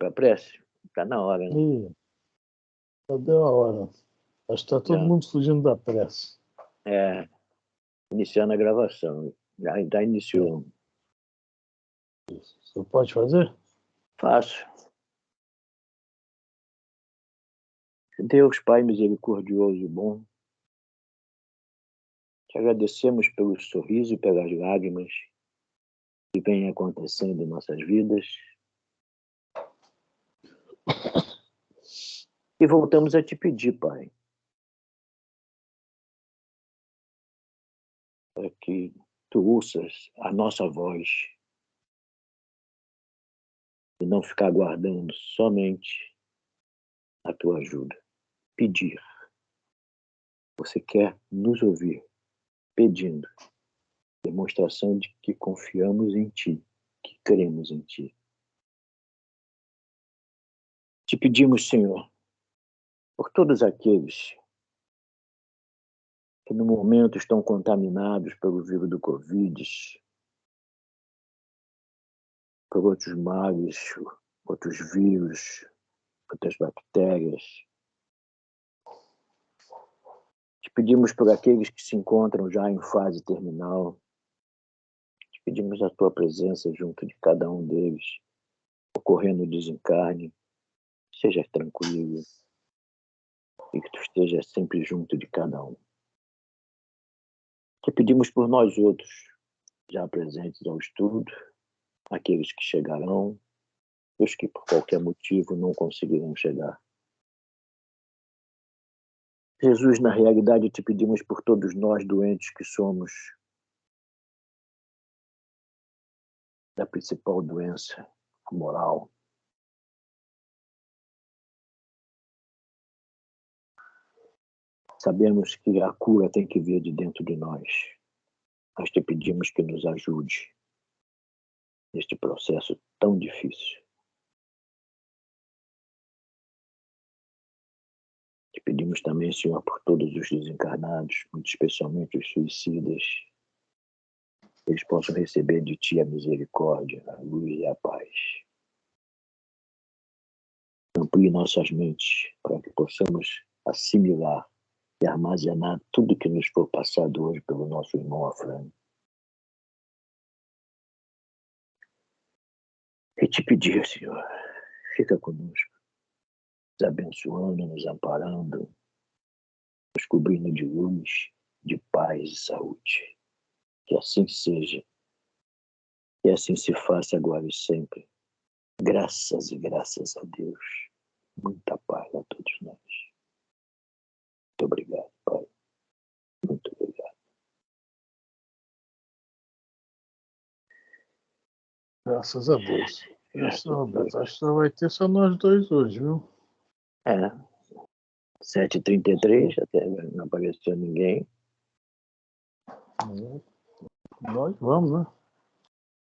para a prece? Está na hora, né? Ih, já deu a hora. Acho que está todo mundo fugindo da prece. Iniciando a gravação. Já iniciou. Você pode fazer? Faço. Deus, Pai misericordioso e bom, te agradecemos pelo sorriso e pelas lágrimas que vêm acontecendo em nossas vidas. E voltamos a te pedir, Pai, para que tu ouças a nossa voz e não ficar aguardando somente a tua ajuda. Pedir. Você quer nos ouvir pedindo. Demonstração de que confiamos em ti, que cremos em ti. Te pedimos, Senhor, por todos aqueles que no momento estão contaminados pelo vírus do Covid, por outros males, outros vírus, outras bactérias. Te pedimos por aqueles que se encontram já em fase terminal. Te pedimos a tua presença junto de cada um deles, ocorrendo o desencarne. Seja tranquilo e que tu estejas sempre junto de cada um. Te pedimos por nós outros, já presentes ao estudo, aqueles que chegarão, e os que por qualquer motivo não conseguirão chegar. Jesus, na realidade, te pedimos por todos nós doentes que somos da principal doença, a moral. Sabemos que a cura tem que vir de dentro de nós, mas te pedimos que nos ajude neste processo tão difícil. Te pedimos também, Senhor, por todos os desencarnados, muito especialmente os suicidas, que eles possam receber de Ti a misericórdia, a luz e a paz. Amplie nossas mentes para que possamos assimilar e armazenar tudo que nos for passado hoje pelo nosso irmão Afrânio. E te pedir, Senhor, fica conosco, nos abençoando, nos amparando, nos cobrindo de luz, de paz e saúde. Que assim seja, que assim se faça agora e sempre. Graças e graças a Deus. Muita paz a todos nós. Muito obrigado, Pai. Muito obrigado. Graças a Deus. Isso, Roberto, acho que só vai ter só nós dois hoje, viu? 7h33, até não apareceu ninguém. Nós vamos, né?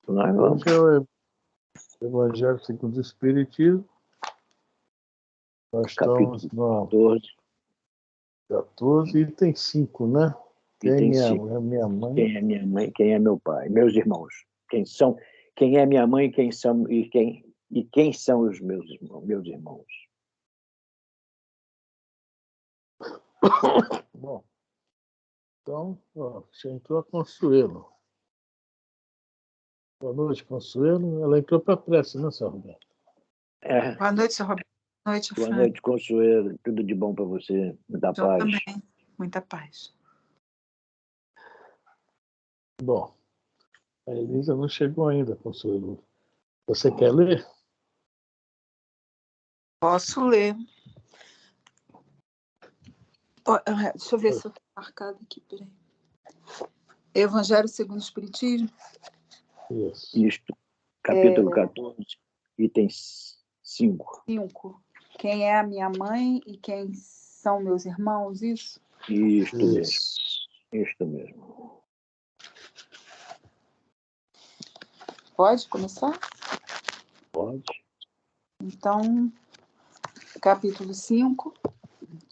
Nós vamos. Hoje é o Evangelho segundo o Espiritismo. Nós estamos no 14, item 5, né? Quem é minha mãe? Quem é minha mãe? Quem é meu pai? Meus irmãos. Quem é minha mãe? Quem são os meus irmãos? Bom, então, já entrou a Consuelo. Boa noite, Consuelo. Ela entrou para a prece, né, seu Roberto? Boa noite, seu Roberto. Boa noite, Boa noite, Consuelo. Tudo de bom para você. Muita paz. Também. Muita paz. Bom, a Elisa não chegou ainda, Consuelo. Você quer ler? Posso ler. Deixa eu ver se eu estou marcado aqui, peraí. Evangelho segundo o Espiritismo? Isto. Capítulo 14, item 5. 5. Quem é a minha mãe e quem são meus irmãos, isso? Isto mesmo. Pode começar? Pode. Então, capítulo 5.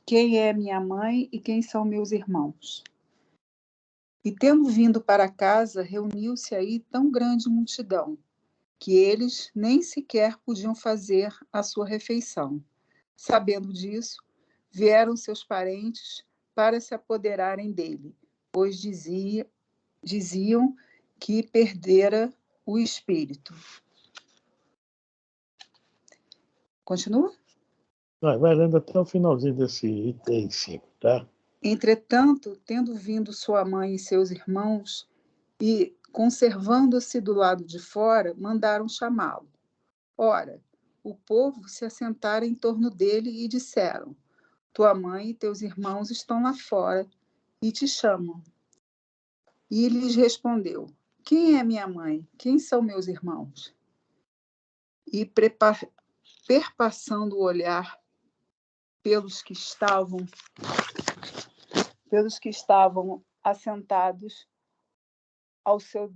Quem é minha mãe e quem são meus irmãos? E tendo vindo para casa, reuniu-se aí tão grande multidão, que eles nem sequer podiam fazer a sua refeição. Sabendo disso, vieram seus parentes para se apoderarem dele, pois diziam que perdera o espírito. Continua? Vai lendo até o finalzinho desse item 5, tá? Entretanto, tendo vindo sua mãe e seus irmãos, e, conservando-se do lado de fora, mandaram chamá-lo. Ora, o povo se assentara em torno dele e disseram: Tua mãe e teus irmãos estão lá fora e te chamam. E ele lhes respondeu: Quem é minha mãe? Quem são meus irmãos? E perpassando o olhar pelos que estavam assentados ao seu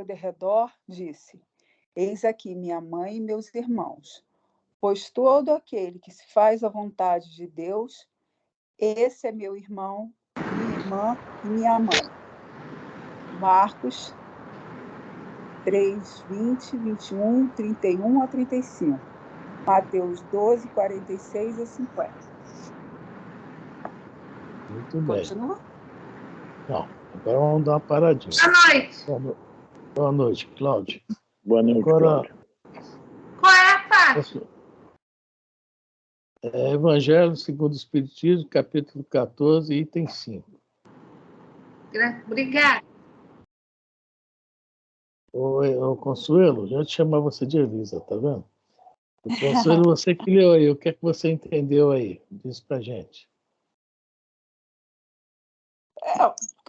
derredor, disse: Eis aqui minha mãe e meus irmãos. Pois todo aquele que se faz a vontade de Deus, esse é meu irmão, minha irmã e minha mãe. Marcos 3, 20, 21, 31 a 35. Mateus 12, 46 a 50. Muito bem. Continua? Não, agora vamos dar uma paradinha. Boa noite. Boa noite, Cláudio. Boa noite, Agora, Cláudio. Qual é a parte? Evangelho segundo o Espiritismo, capítulo 14, item 5. Obrigada. Ô, Consuelo, já te chamar você de Elisa, tá vendo? O Consuelo, você que leu aí, o que é que você entendeu aí? Diz pra gente.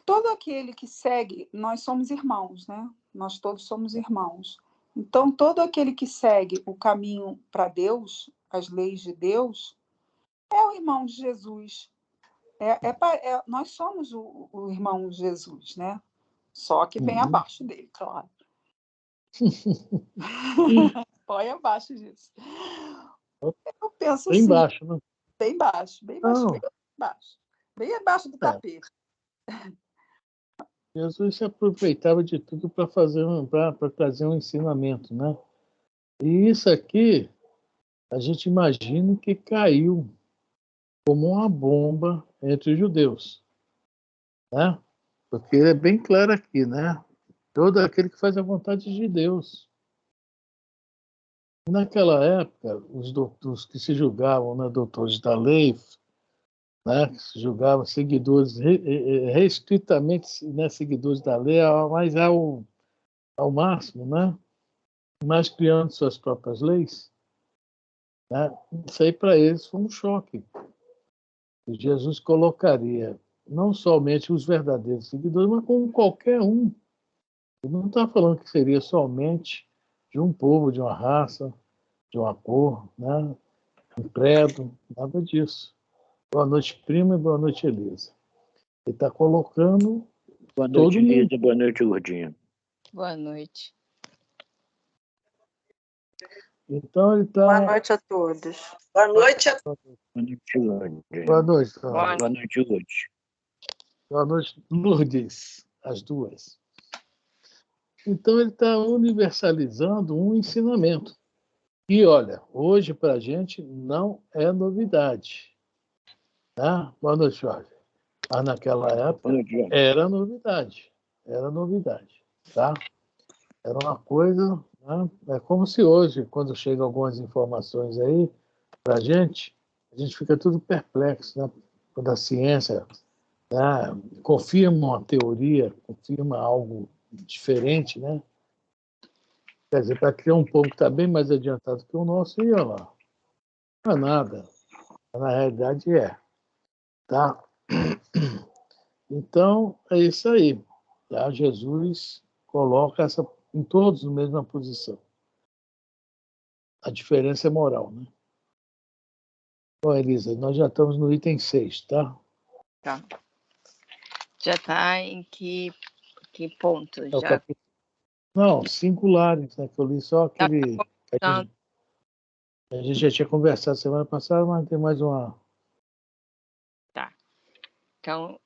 Todo aquele que segue, nós somos irmãos, né? Nós todos somos irmãos. Então, todo aquele que segue o caminho para Deus, as leis de Deus, é o irmão de Jesus. Nós somos o irmão de Jesus, né? Só que bem abaixo dele, claro. Põe abaixo disso. Eu penso Bem assim, baixo, né? bem baixo, bem baixo, Não. bem baixo. Bem abaixo do tapete. Jesus se aproveitava de tudo para trazer um ensinamento, né? E isso aqui, a gente imagina que caiu como uma bomba entre os judeus, né? Porque é bem claro aqui, né? Todo aquele que faz a vontade de Deus. Naquela época, os que se julgavam, né, doutores da lei, né, que se julgavam seguidores, restritamente, né, seguidores da lei, mas ao máximo, né? Mas criando suas próprias leis, né? Isso aí para eles foi um choque. E Jesus colocaria não somente os verdadeiros seguidores, mas como qualquer um. Ele não está falando que seria somente de um povo, de uma raça, de uma cor, né? Um credo, nada disso. Boa noite, prima, e boa noite, Elisa. Ele está colocando Boa noite, todo mundo. Elisa. Boa noite, Gordinho. Boa noite. Então ele está. Boa noite a todos. Boa noite. Boa noite, Gordinho. Boa noite, Boa noite, Lourdes. Boa noite, Lourdes, as duas. Então ele está universalizando um ensinamento. E olha, hoje para a gente não é novidade. Tá? Boa noite, Jorge. Mas naquela época era novidade. Era novidade. Tá? Era uma coisa. Né? É como se hoje, quando chegam algumas informações aí para a gente fica tudo perplexo. Né? Quando a ciência, né, confirma uma teoria, confirma algo diferente, né? Quer dizer, para criar um povo que está bem mais adiantado que o nosso, e olha lá. Não é nada. Na realidade é. Tá? Então, é isso aí. Tá? Jesus coloca em todos na mesma posição. A diferença é moral, né? Bom, Elisa, nós já estamos no item 6, tá? Tá. Já está em que ponto? Já Não, singulares, né? Que eu li só aquele. A gente já tinha conversado semana passada, mas tem mais uma. Tá. Então,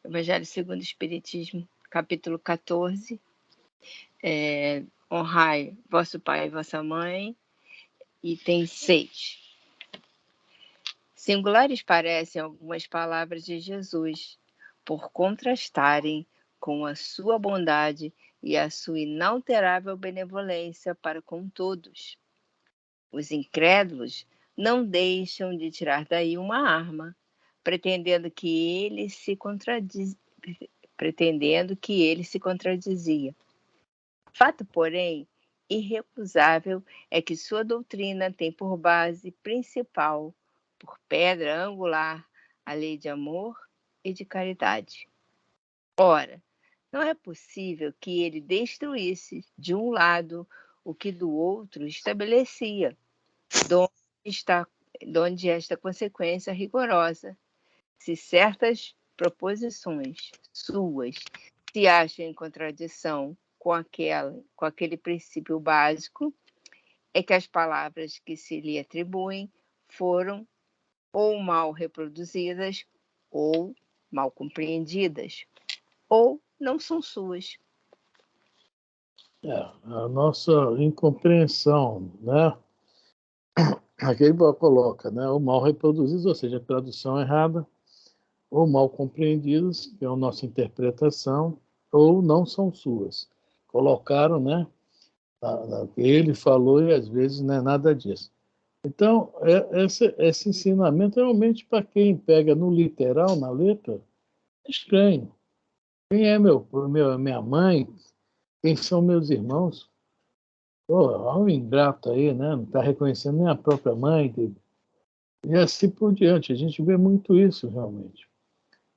Evangelho segundo o Espiritismo, capítulo 14, honrai vosso pai e vossa mãe. Item 6. Singulares parecem algumas palavras de Jesus, por contrastarem com a sua bondade e a sua inalterável benevolência para com todos. Os incrédulos não deixam de tirar daí uma arma, pretendendo que ele se contradizia. Fato, porém, irrecusável é que sua doutrina tem por base principal, por pedra angular, a lei de amor e de caridade. Ora, não é possível que ele destruísse de um lado o que do outro estabelecia, donde esta consequência rigorosa, se certas proposições suas se acham em contradição com aquele princípio básico, é que as palavras que se lhe atribuem foram ou mal reproduzidas, ou mal compreendidas, ou não são suas. A nossa incompreensão, né? Aqui ele coloca, né? Ou mal reproduzidos, ou seja, a tradução errada, ou mal compreendidas, que é a nossa interpretação, ou não são suas. Colocaram, né? Ele falou e às vezes não é nada disso. Então, esse ensinamento realmente, para quem pega no literal, na letra, é estranho. Quem é minha mãe? Quem são meus irmãos? Olha um ingrato aí, né? Não está reconhecendo nem a própria mãe dele. E assim por diante. A gente vê muito isso, realmente.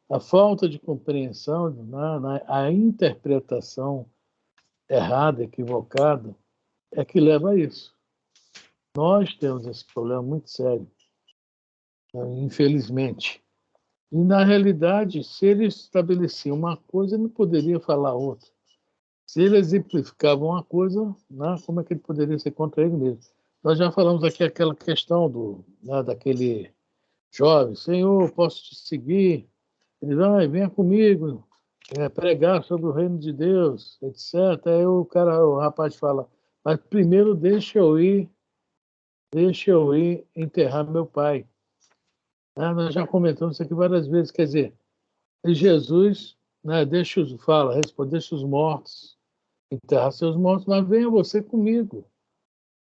A falta de compreensão, a interpretação errada, equivocada, é que leva a isso. Nós temos esse problema muito sério, infelizmente. E, na realidade, se ele estabelecia uma coisa, ele não poderia falar outra. Se ele exemplificava uma coisa, né, como é que ele poderia ser contra ele mesmo? Nós já falamos aqui aquela questão daquele jovem, Senhor, posso te seguir? Ele vai, venha comigo, pregar sobre o reino de Deus, etc. Aí o rapaz fala, mas primeiro deixa eu ir enterrar meu pai. Nós já comentamos isso aqui várias vezes, quer dizer, Jesus, né, deixa os mortos enterrar seus mortos, mas venha você comigo,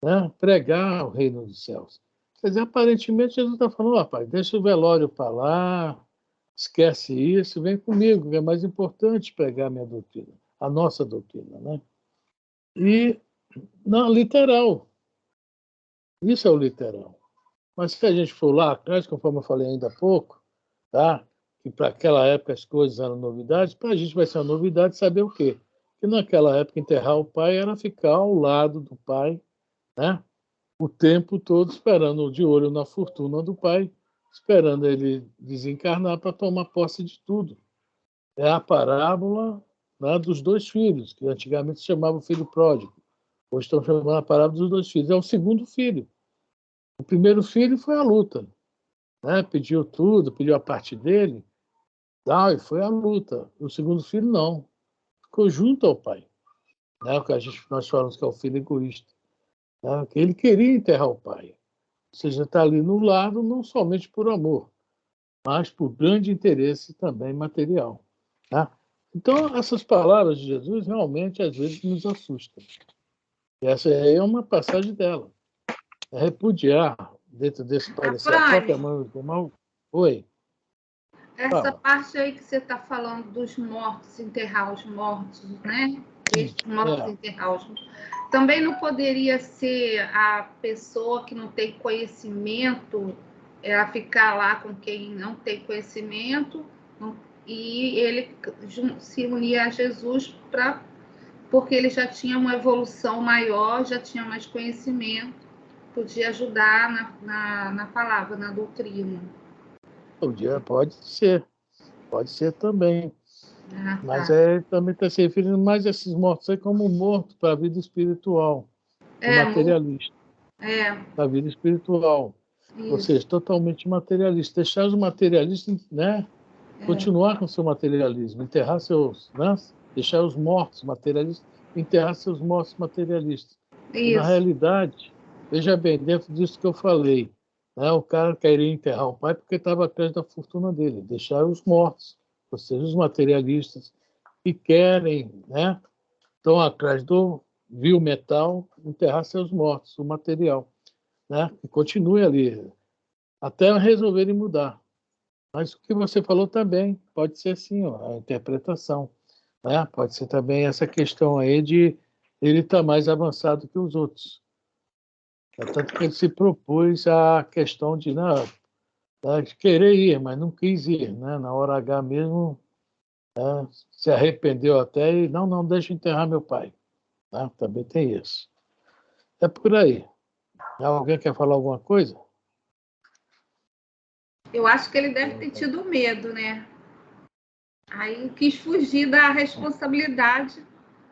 né, pregar o reino dos céus. Quer dizer, aparentemente Jesus está falando, rapaz, deixa o velório para lá, esquece isso, vem comigo, que é mais importante pregar a minha doutrina, a nossa doutrina, né? E, não, literal. Isso é o literal. Mas se a gente for lá atrás, conforme eu falei ainda há pouco, tá? Que para aquela época as coisas eram novidades, para a gente vai ser uma novidade saber o quê? Que naquela época enterrar o pai era ficar ao lado do pai, né? O tempo todo esperando, de olho na fortuna do pai, esperando ele desencarnar para tomar posse de tudo. É a parábola, né, dos dois filhos, que antigamente se chamava o filho pródigo. Hoje estão chamando a parábola dos dois filhos. É o segundo filho. O primeiro filho foi a luta, né? Pediu tudo, pediu a parte dele, e foi a luta. O segundo filho não, ficou junto ao pai, né? O que nós falamos que é o filho egoísta, né? Que ele queria enterrar o pai, ou seja, está ali no lado não somente por amor, mas por grande interesse também material, tá? Então essas palavras de Jesus realmente às vezes nos assustam. E essa aí é uma passagem dela. É repudiar dentro desse parecer a própria mãe do mal. Oi. Essa parte aí que você está falando dos mortos, enterrar os mortos, né? Estes mortos, enterrar os mortos. Também não poderia ser a pessoa que não tem conhecimento, ela ficar lá com quem não tem conhecimento e ele se unir a Jesus porque ele já tinha uma evolução maior, já tinha mais conhecimento, podia ajudar na palavra, na doutrina. Pode ser também. Mas também está se referindo mais a esses mortos aí como mortos para a vida espiritual, materialista. Para a vida espiritual. Isso. Ou seja, totalmente materialista. Deixar os materialistas, né, continuar com o seu materialismo, enterrar seus, né, deixar os mortos materialistas enterrar seus mortos materialistas. E, na Isso. realidade, veja bem, dentro disso que eu falei, né, o cara queria enterrar o pai porque estava atrás da fortuna dele, deixar os mortos, ou seja, os materialistas que querem, né, estão atrás do vil metal, enterrar seus mortos, o material, né, que continue ali, até resolverem mudar. Mas o que você falou também pode ser assim, ó, a interpretação, né? Pode ser também essa questão aí de ele estar mais avançado que os outros. É tanto que ele se propôs a questão de, não, de querer ir, mas não quis ir, né? Na hora H mesmo, né? Se arrependeu até e não, deixa eu enterrar meu pai. Né? Também tem isso. É por aí. Alguém quer falar alguma coisa? Eu acho que ele deve ter tido medo, né? Aí quis fugir da responsabilidade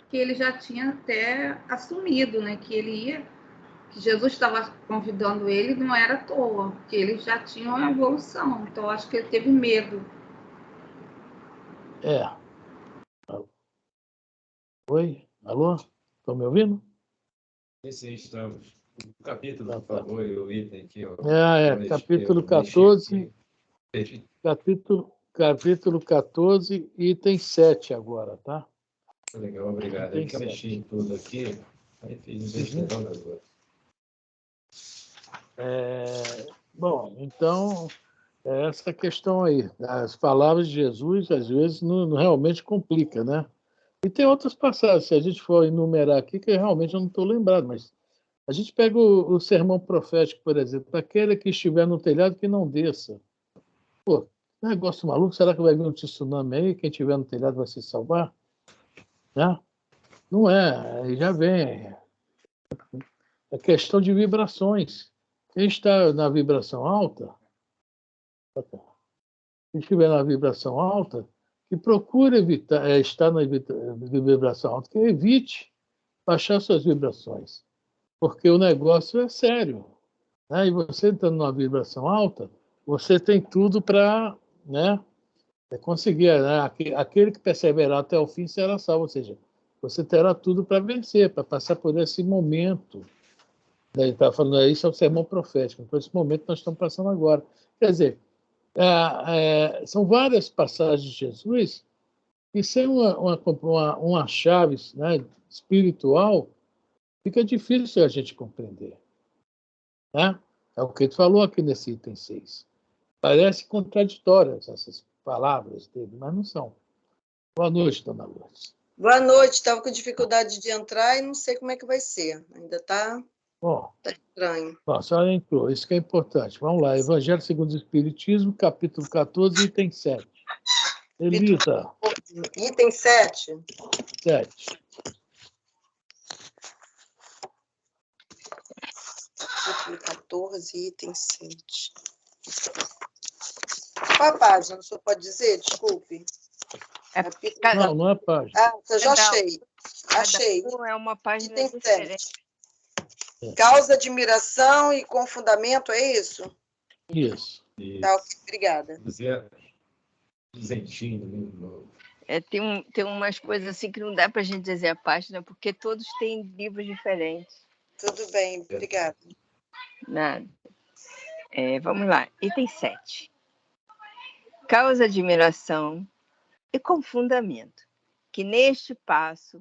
que ele já tinha até assumido, né? Que ele ia, que Jesus estava convidando ele, não era à toa, porque ele já tinha uma evolução. Então, eu acho que ele teve medo. É. Oi? Alô? Estão me ouvindo? Sim, estamos. O capítulo, por favor, e o item aqui. Capítulo 14, capítulo 14, item 7 agora, tá? Legal, obrigado. Eu que mexi em tudo aqui, aí fiz investigação das duas. Bom, então, essa questão aí, as palavras de Jesus, às vezes, não realmente complica, né? E tem outras passagens, se a gente for enumerar aqui, que realmente eu não estou lembrado, mas a gente pega o sermão profético, por exemplo, aquele que estiver no telhado que não desça. Pô, negócio maluco, será que vai vir um tsunami aí? Quem estiver no telhado vai se salvar? Né? Não é, aí já vem. É questão de vibrações. Quem está na vibração alta, quem estiver na vibração alta, que procure evitar, estar na vibração alta, que evite baixar suas vibrações, porque o negócio é sério. Né? E você entrando numa vibração alta, você tem tudo para, né, conseguir. Né? Aquele que perseverar até o fim será salvo, ou seja, você terá tudo para vencer, para passar por esse momento. Ele está falando isso, é o sermão profético, por esse momento que nós estamos passando agora. Quer dizer, são várias passagens de Jesus e sem uma chave, né, espiritual, fica difícil a gente compreender. Né? É o que ele falou aqui nesse item 6. Parece contraditórias essas palavras dele, mas não são. Boa noite, dona Lourdes. Boa noite. Estava com dificuldade de entrar e não sei como é que vai ser. Ainda está estranho. Bom, a senhora entrou, isso que é importante. Vamos lá, Evangelho segundo o Espiritismo, capítulo 14, item 7. Elisa. Item 7. 7. Capítulo 14, item 7. Qual a página? O senhor pode dizer? Desculpe. Não é página. Eu já achei. Achei. É uma página item diferente. 7. Causa, admiração e com fundamento, é isso? Isso. Tá, ok. Obrigada. Tem umas coisas assim que não dá para a gente dizer a página, porque todos têm livros diferentes. Tudo bem, obrigada. Nada. Vamos lá. Item 7. Causa, admiração e com fundamento, que neste passo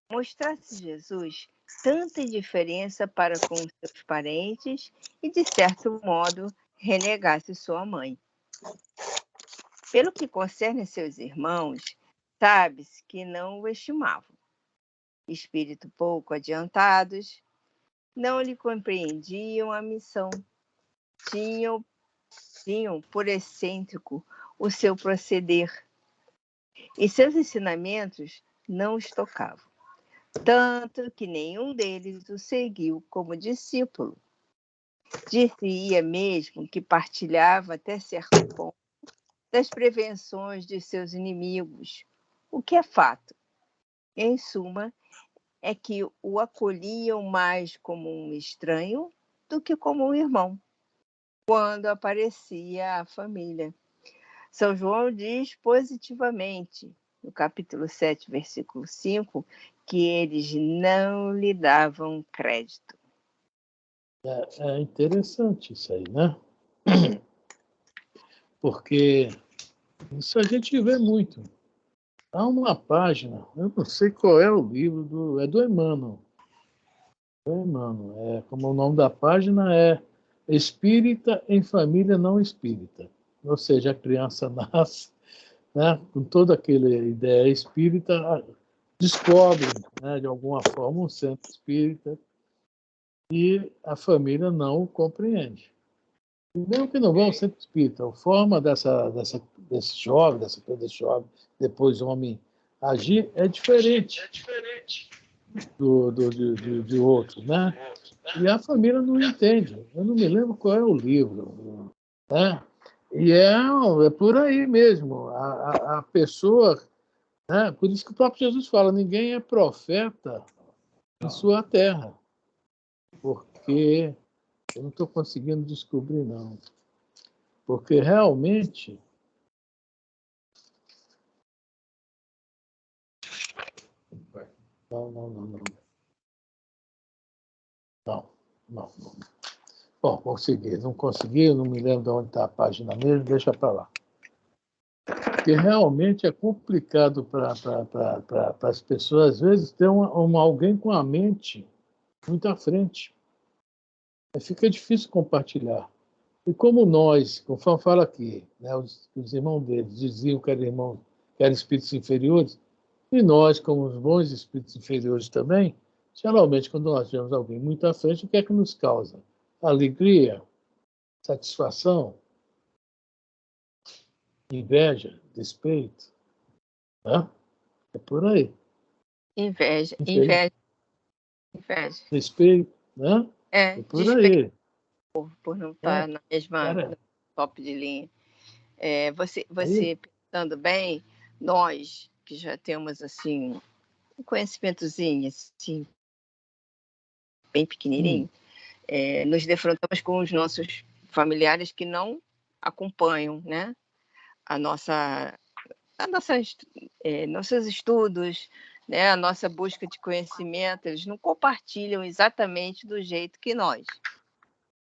mostrasse Jesus tanta indiferença para com seus parentes e, de certo modo, renegasse sua mãe. Pelo que concerne a seus irmãos, sabe-se que não o estimavam. Espírito pouco adiantados, não lhe compreendiam a missão. Tinham por excêntrico o seu proceder, e seus ensinamentos não os tocavam, tanto que nenhum deles o seguiu como discípulo. Dir-se-ia mesmo que partilhava até certo ponto das prevenções de seus inimigos, o que é fato. Em suma, é que o acolhiam mais como um estranho do que como um irmão, quando aparecia a família. São João diz positivamente, no capítulo 7, versículo 5, que eles não lhe davam crédito. É interessante isso aí, né? Porque isso a gente vê muito. Há uma página, eu não sei qual é o livro, é do Emmanuel. Como o nome da página é Espírita em Família Não Espírita. Ou seja, a criança nasce, né, com toda aquela ideia espírita, descobre, né, de alguma forma, um centro espírita e a família não o compreende. E mesmo que não vá ao centro espírita, a forma desse jovem, desse jovem, depois homem, agir é diferente de outros, né? E a família não entende. Eu não me lembro qual é o livro, né? E é por aí mesmo. A pessoa, né? Por isso que o próprio Jesus fala, ninguém é profeta em sua terra, porque eu não estou conseguindo descobrir, não. Porque realmente não. Não. Bom, consegui. Não consegui, não me lembro de onde está a página mesmo, deixa para lá. Porque realmente é complicado para as pessoas, às vezes, ter alguém com a mente muito à frente. Fica difícil compartilhar. E como nós, conforme fala aqui, né, os irmãos deles diziam que eram espíritos inferiores, e nós, como os bons espíritos inferiores também, geralmente, quando nós vemos alguém muito à frente, o que é que nos causa? Alegria, satisfação, inveja, despeito. Né? É por aí. Inveja. Respeito, né? É por aí. Por não estar na mesma top de linha. Você pensando bem, nós que já temos assim um conhecimentozinho assim, bem pequenininho, nos defrontamos com os nossos familiares que não acompanham, né? Nossos estudos, né? A nossa busca de conhecimento, eles não compartilham exatamente do jeito que nós.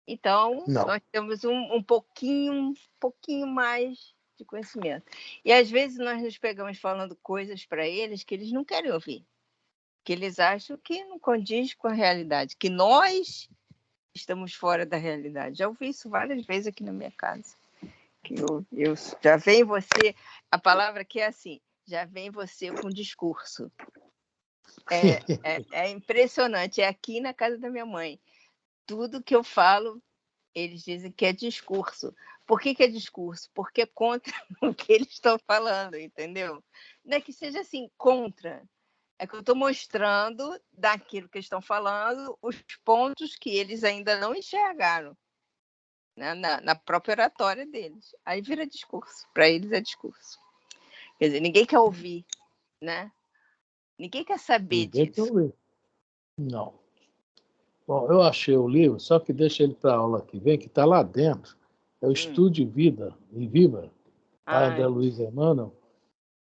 Então, nós temos um pouquinho mais de conhecimento. E, às vezes, nós nos pegamos falando coisas para eles que eles não querem ouvir, que eles acham que não condiz com a realidade, que nós estamos fora da realidade. Já ouvi isso várias vezes aqui na minha casa. Que eu já vem você, a palavra que é assim, já vem você com discurso. É impressionante, é aqui na casa da minha mãe. Tudo que eu falo, eles dizem que é discurso. Por que é discurso? Porque é contra o que eles estão falando, entendeu? Não é que seja assim, contra. É que eu estou mostrando daquilo que eles estão falando os pontos que eles ainda não enxergaram, né? Na própria oratória deles. Aí vira discurso. Para eles é discurso. Quer dizer, ninguém quer ouvir, né? Ninguém quer saber disso. Quer ouvir. Não. Bom, eu achei o livro, só que deixa ele para a aula que vem, que está lá dentro. É o Estude Vida e Viva, da Luísa Emmanuel.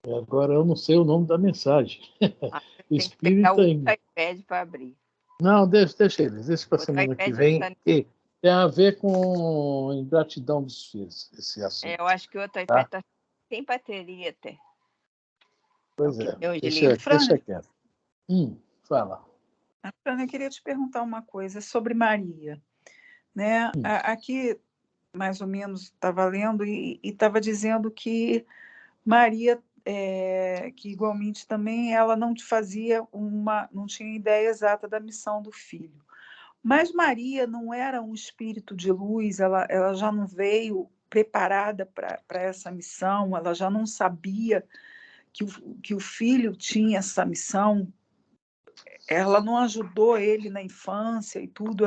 E agora eu não sei o nome da mensagem. Espírita tem que pegar o iPad para abrir. Não, deixa eles. Deixa para a semana que vem. E tem a ver com ingratidão dos filhos, esse assunto. Eu acho que o outro iPad está sem bateria até. Pois deixa quieto. Fala. Fran, eu queria te perguntar uma coisa sobre Maria. Né? Aqui, mais ou menos, estava lendo e estava dizendo que Maria, que igualmente também ela não tinha ideia exata da missão do filho. Mas Maria não era um espírito de luz, ela já não veio preparada para essa missão, ela já não sabia que o filho tinha essa missão. Ela não ajudou ele na infância e tudo.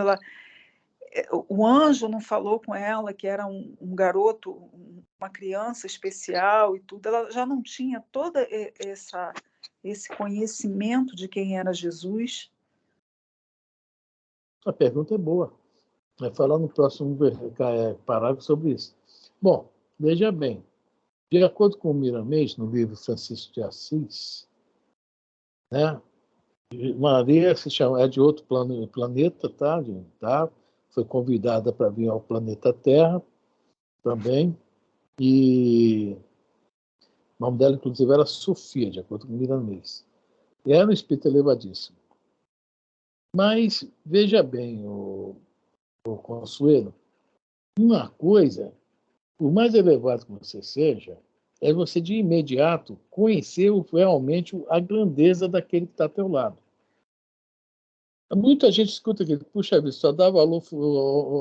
O anjo não falou com ela que era um garoto, uma criança especial e tudo. Ela já não tinha todo esse conhecimento de quem era Jesus. A pergunta é boa. Vai falar no próximo parágrafo sobre isso. Bom, veja bem. De acordo com o Miramês, no livro Francisco de Assis, né, Maria se chama, é de outro planeta, tá? Foi convidada para vir ao planeta Terra também. E o nome dela, inclusive, era Sofia, de acordo com o Milanês. E era um espírito elevadíssimo. Mas, veja bem, o Consuelo, uma coisa, por mais elevado que você seja, é você, de imediato, conhecer realmente a grandeza daquele que está ao teu lado. Muita gente escuta aquilo, puxa vida, só dá valor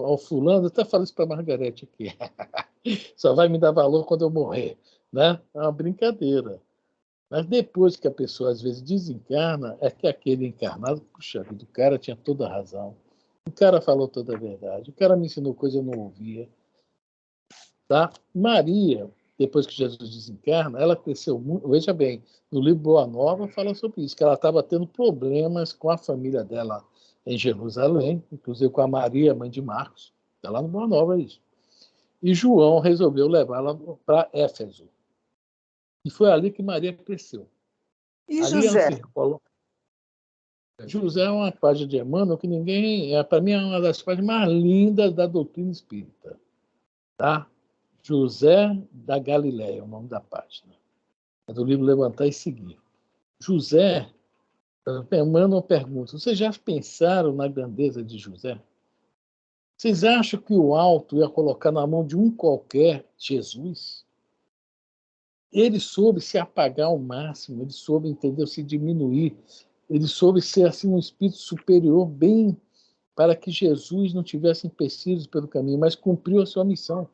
ao fulano, até falo isso para a Margarete aqui, só vai me dar valor quando eu morrer, né? É uma brincadeira. Mas depois que a pessoa, às vezes, desencarna, é que aquele encarnado, puxa vida, o cara tinha toda a razão, o cara falou toda a verdade, o cara me ensinou coisa que eu não ouvia. Tá? Maria, depois que Jesus desencarna, ela cresceu muito. Veja bem, no livro Boa Nova fala sobre isso, que ela estava tendo problemas com a família dela em Jerusalém, inclusive com a Maria, mãe de Marcos. Está lá no Boa Nova isso. E João resolveu levá-la para Éfeso. E foi ali que Maria cresceu. E ali José? José é uma página de Emmanuel que para mim, é uma das páginas mais lindas da doutrina espírita. Tá? José da Galileia, é o nome da página. É do livro Levantar e Seguir. José, Emmanuel pergunta, vocês já pensaram na grandeza de José? Vocês acham que o alto ia colocar na mão de um qualquer Jesus? Ele soube se apagar ao máximo, ele soube, entendeu, se diminuir, ele soube ser assim um espírito superior, bem para que Jesus não tivesse empecilhos pelo caminho, mas cumpriu a sua missão.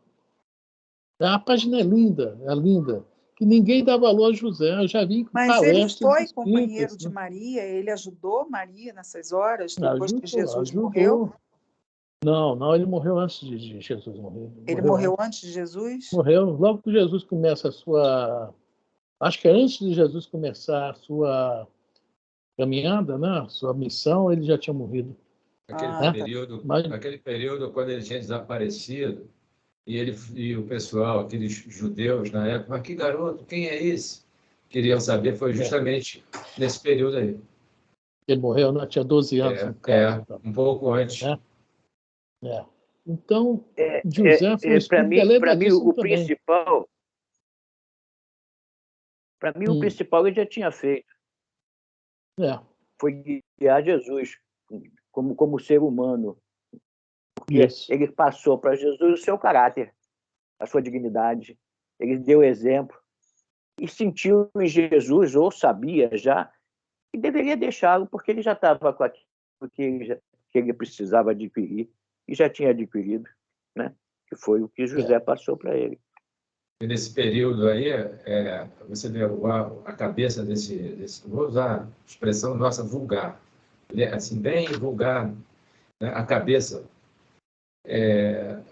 A página é linda, que ninguém dá valor a José. Eu já vi Mas ele foi espíritas, companheiro de né? Maria, ele ajudou Maria nessas horas, depois que Ajudou. Jesus morreu? Não, ele morreu antes de Jesus morrer. Ele morreu antes de Jesus? Morreu logo que Jesus começa a sua... Acho que antes de Jesus começar a sua caminhada, né? Sua missão, ele já tinha morrido. Aquele período quando ele tinha desaparecido, e o pessoal, aqueles judeus na época, mas que garoto, quem é esse? Queriam saber, foi justamente nesse período aí. Ele morreu, né? Tinha 12 anos. Um pouco antes. Então, José foi um espírito elevadíssimo também. Para mim, o principal ele já tinha feito. Foi guiar Jesus como ser humano. Porque ele passou para Jesus o seu caráter, a sua dignidade. Ele deu exemplo e sentiu em Jesus, ou sabia já, que deveria deixá-lo, porque ele já estava com aquilo que ele precisava adquirir e já tinha adquirido, né? Que foi o que José passou para ele. E nesse período aí, você vê a cabeça desse, vou usar a expressão nossa vulgar, assim, bem vulgar, né? A cabeça.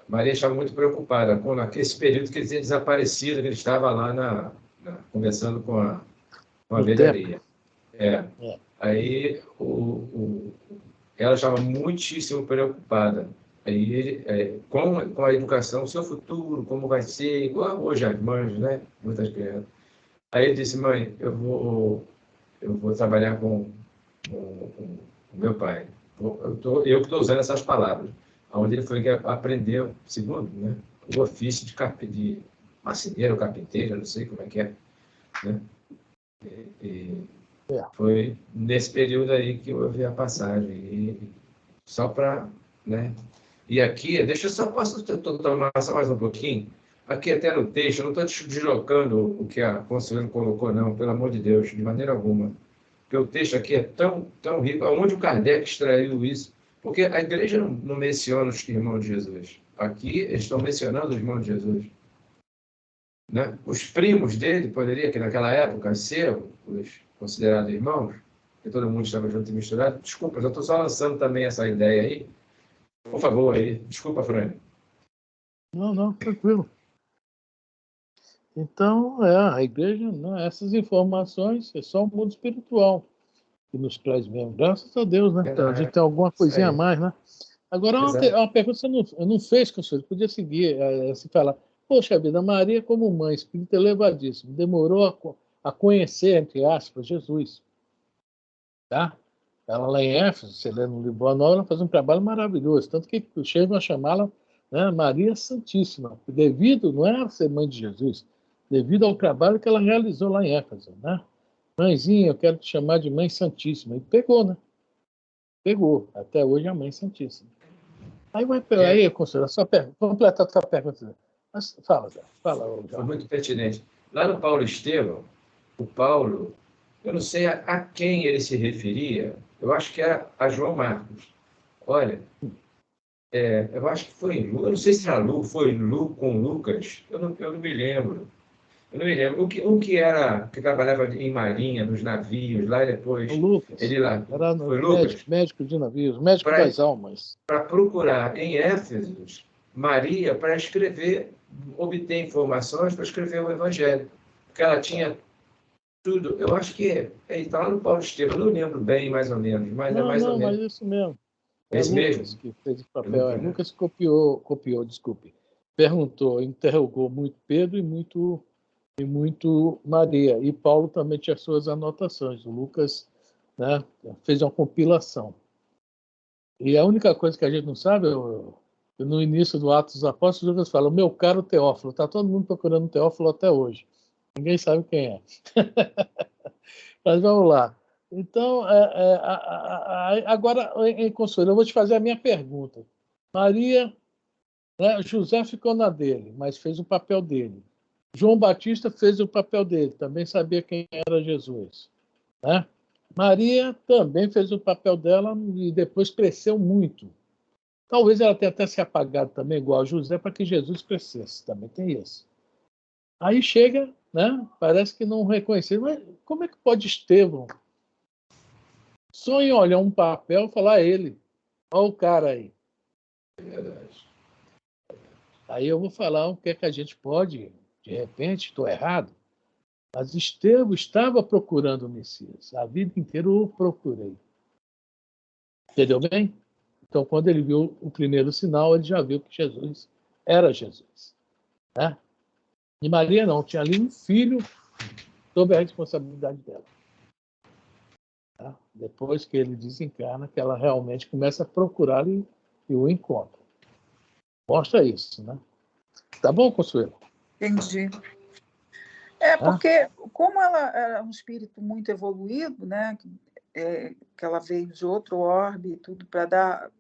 Maria estava muito preocupada com aquele período que ele tinha desaparecido, que ele estava lá conversando com a velharia. Aí ela estava muitíssimo preocupada. Aí com a educação, o seu futuro, como vai ser, igual hoje as mães, né? Muitas crianças. Aí ele disse, mãe, eu vou trabalhar com o meu pai. Eu que estou usando essas palavras. Onde ele foi que aprendeu, segundo, né? O ofício de marceneiro, carpinteiro, não sei como é que é. Né? Foi nesse período aí que eu vi a passagem. Só para... Né? E aqui, deixa eu só tomar só mais um pouquinho. Aqui até no texto, eu não estou deslocando o que a Consuelo colocou, não, pelo amor de Deus, de maneira alguma. Porque o texto aqui é tão, tão rico. Onde o Kardec extraiu isso? Porque a igreja não menciona os irmãos de Jesus. Aqui eles estão mencionando os irmãos de Jesus. Né? Os primos dele poderiam, que naquela época, ser os considerados irmãos, que todo mundo estava junto e misturado. Desculpa, eu estou só lançando também essa ideia aí. Por favor, aí. Desculpa, Fran. Não, tranquilo. Então, a igreja, essas informações é só o mundo espiritual que nos traz mesmo. Graças a Deus, né? A gente tem alguma coisinha a mais, né? Agora, uma pergunta que você não fez, Consuelo, podia seguir, se falar, poxa vida, Maria como mãe, espírito elevadíssimo, demorou a conhecer, entre aspas, Jesus. Tá? Ela lá em Éfeso, você lê no livro Boa Nova, ela faz um trabalho maravilhoso, tanto que chegam a chamá-la, né, Maria Santíssima, devido, não é a ser mãe de Jesus, devido ao trabalho que ela realizou lá em Éfeso, né? Mãezinha, eu quero te chamar de Mãe Santíssima. E pegou, né? Pegou. Até hoje é a Mãe Santíssima. Aí vai pegar aí, Conselho, completar a sua pergunta. Mas fala, Zé. Fala, foi muito pertinente. Lá no Paulo Estevão, o Paulo, eu não sei a quem ele se referia, eu acho que era a João Marcos. Olha, eu acho que foi em Lu, eu não sei se era Lu, foi Lu com Lucas, eu não me lembro. Eu não me lembro. O que era, que trabalhava em marinha, nos navios, lá e depois. O Lucas. Ele lá. Era Foi Lucas? Médico de navios, médico das almas. Para procurar em Éfeso, Maria, para escrever, obter informações para escrever o Evangelho. Porque ela tinha tudo. Eu acho que está lá no Paulo Estevão, eu não lembro bem, mais ou menos, mas não, é mais ou menos. Mas isso mesmo. É Lucas mesmo? que fez o papel. Lucas copiou, desculpe. Perguntou, interrogou muito Pedro e muito Maria. E Paulo também tinha suas anotações. O Lucas, né, fez uma compilação. E a única coisa que a gente não sabe, no início do Atos dos Apóstolos, Lucas fala, o meu caro Teófilo. Está todo mundo procurando Teófilo até hoje. Ninguém sabe quem é. Mas vamos lá. Então, agora, em Consuelo, eu vou te fazer a minha pergunta. Maria, né, José ficou na dele, mas fez o papel dele. João Batista fez o papel dele, também sabia quem era Jesus. Né? Maria também fez o papel dela e depois cresceu muito. Talvez ela tenha até se apagado também, igual a José, para que Jesus crescesse. Também tem isso. Aí chega, né? Parece que não reconheceu. Mas como é que pode Estevão só em olhar um papel e falar ele? Olha o cara aí. Aí eu vou falar o que é que a gente pode, de repente, estou errado, mas Estevão estava procurando o Messias. A vida inteira eu o procurei. Entendeu bem? Então, quando ele viu o primeiro sinal, ele já viu que Jesus era Jesus. Né? E Maria não, tinha ali um filho sob a responsabilidade dela. Tá? Depois que ele desencarna, que ela realmente começa a procurar e o encontra. Mostra isso, né? Tá bom, Consuelo? Entendi. Porque como ela era um espírito muito evoluído, né, que ela veio de outro orbe e tudo para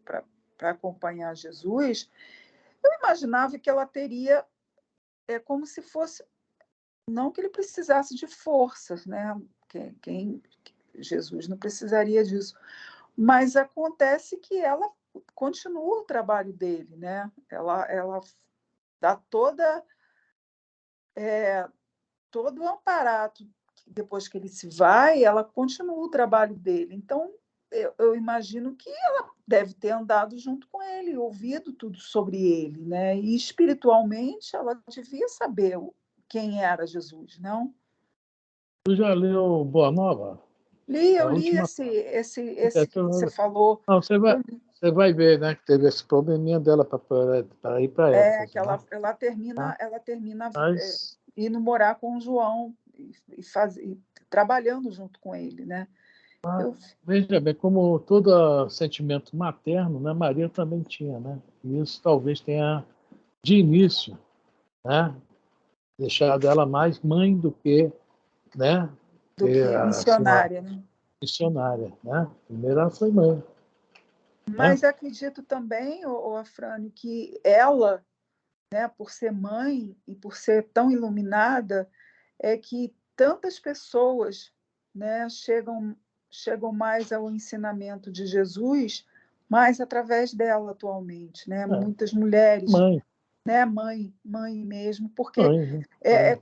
acompanhar Jesus, eu imaginava que ela teria como se fosse, não que ele precisasse de forças, né? Jesus não precisaria disso, mas acontece que ela continua o trabalho dele, né? Ela dá todo o aparato, depois que ele se vai, ela continua o trabalho dele. Então, eu imagino que ela deve ter andado junto com ele, ouvido tudo sobre ele, né? E espiritualmente ela devia saber quem era Jesus, não? Tu já leu Boa Nova? Eu li esse que você falou. Não, você vai ver, né, que teve esse probleminha dela para ir para Éfeso. Que ela termina indo morar com o João e trabalhando junto com ele, né? Veja bem, como todo sentimento materno, né, Maria também tinha, né? E isso talvez tenha, de início, né, deixado ela mais mãe do que, né, do que missionária, né? Missionária, né? Primeiro ela foi mãe. Mas acredito também, Afrânio, que ela, né, por ser mãe e por ser tão iluminada, é que tantas pessoas, né, chegam mais ao ensinamento de Jesus, mais através dela atualmente, né? Muitas mulheres, mãe, né, mãe mesmo, porque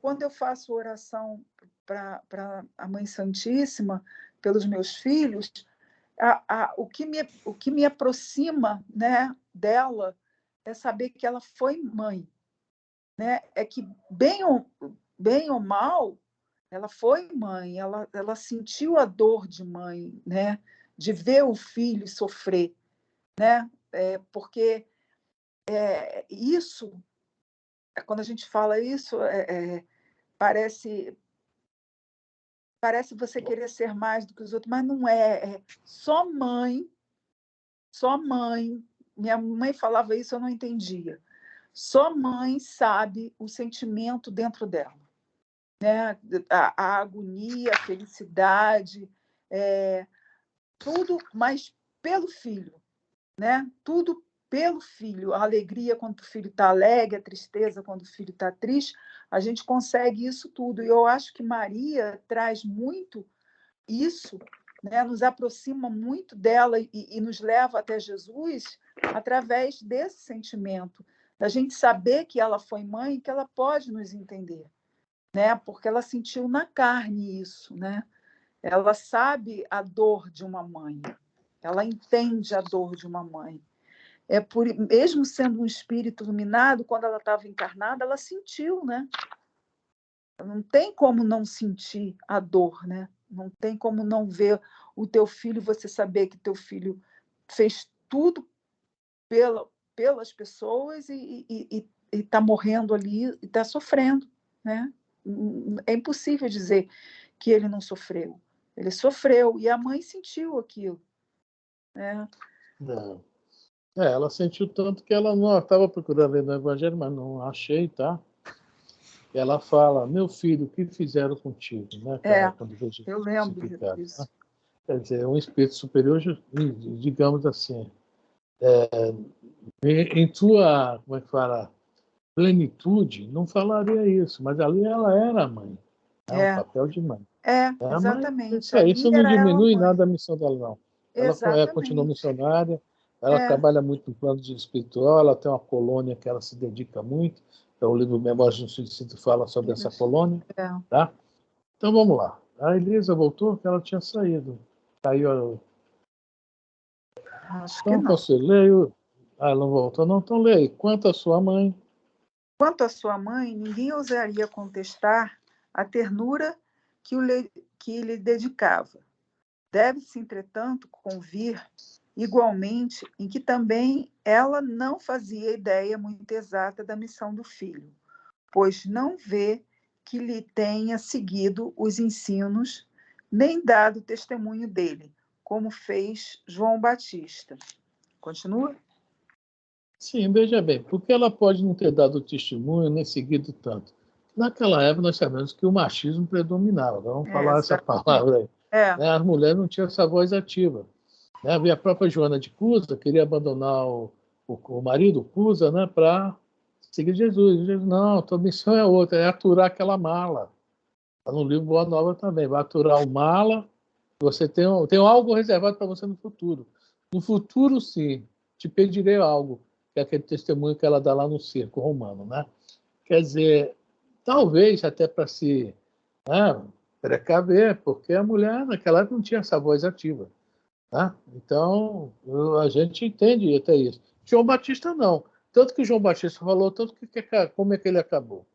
quando eu faço oração para a Mãe Santíssima pelos meus filhos, o que me aproxima, né, dela é saber que ela foi mãe, né? É que bem ou mal ela foi mãe, ela sentiu a dor de mãe, né? De ver o filho sofrer, né? Porque isso, quando a gente fala isso, parece parece você querer ser mais do que os outros, mas não é. É só mãe. Minha mãe falava isso, eu não entendia. Só mãe sabe o sentimento dentro dela, né? A agonia, a felicidade, tudo, mas pelo filho, né? Tudo pelo filho. A alegria quando o filho está alegre, a tristeza quando o filho está triste, a gente consegue isso tudo. E eu acho que Maria traz muito isso, né? Nos aproxima muito dela e nos leva até Jesus através desse sentimento, da gente saber que ela foi mãe, que ela pode nos entender, né? Porque ela sentiu na carne isso, né? Ela sabe a dor de uma mãe, ela entende a dor de uma mãe. Mesmo sendo um espírito iluminado, quando ela estava encarnada, ela sentiu, né? Não tem como não sentir a dor, né? Não tem como não ver o teu filho, você saber que teu filho fez tudo pelas pessoas e está morrendo ali, e está sofrendo, né? É impossível dizer que ele não sofreu. Ele sofreu e a mãe sentiu aquilo, né? Não. Ela sentiu tanto que ela não estava procurando ler no Evangelho, mas não achei, tá? Ela fala, meu filho, o que fizeram contigo? Né? Quando eu lembro disso. Né? Quer dizer, um espírito superior, digamos assim, em tua, como é que fala, plenitude, não falaria isso, mas ali ela era a mãe, né? O papel de mãe. Exatamente. Mãe, isso não diminui nada a missão dela, não. Ela continua missionária, ela trabalha muito no plano espiritual, ela tem uma colônia que ela se dedica muito, o livro Memórias de um Suicídio fala sobre essa colônia. Tá? Então vamos lá. A Elisa voltou, que ela tinha saído. Caiu. Acho então, que não. Você leio. Ela não voltou, não. Então leia. Quanto à sua mãe. Quanto à sua mãe, ninguém ousaria contestar a ternura que lhe dedicava. Deve-se, entretanto, convir igualmente em que também ela não fazia ideia muito exata da missão do filho, pois não vê que lhe tenha seguido os ensinos, nem dado testemunho dele, como fez João Batista. Continua? Sim, veja bem, porque ela pode não ter dado testemunho nem seguido tanto. Naquela época, nós sabemos que o machismo predominava. Vamos falar essa palavra aí. Né? As mulheres não tinham essa voz ativa. Né? A própria Joana de Cusa queria abandonar o marido, Cusa, né, para seguir Jesus. Jesus. Não, tua missão é outra, é aturar aquela mala. Está no livro Boa Nova também. Vai aturar o mala, você tem algo reservado para você no futuro. No futuro, sim, te pedirei algo, que é aquele testemunho que ela dá lá no circo romano. Né? Quer dizer, talvez até para se precaver, porque a mulher naquela época não tinha essa voz ativa. Tá? Então, a gente entende até isso. João Batista não. Tanto que João Batista falou, tanto que como é que ele acabou.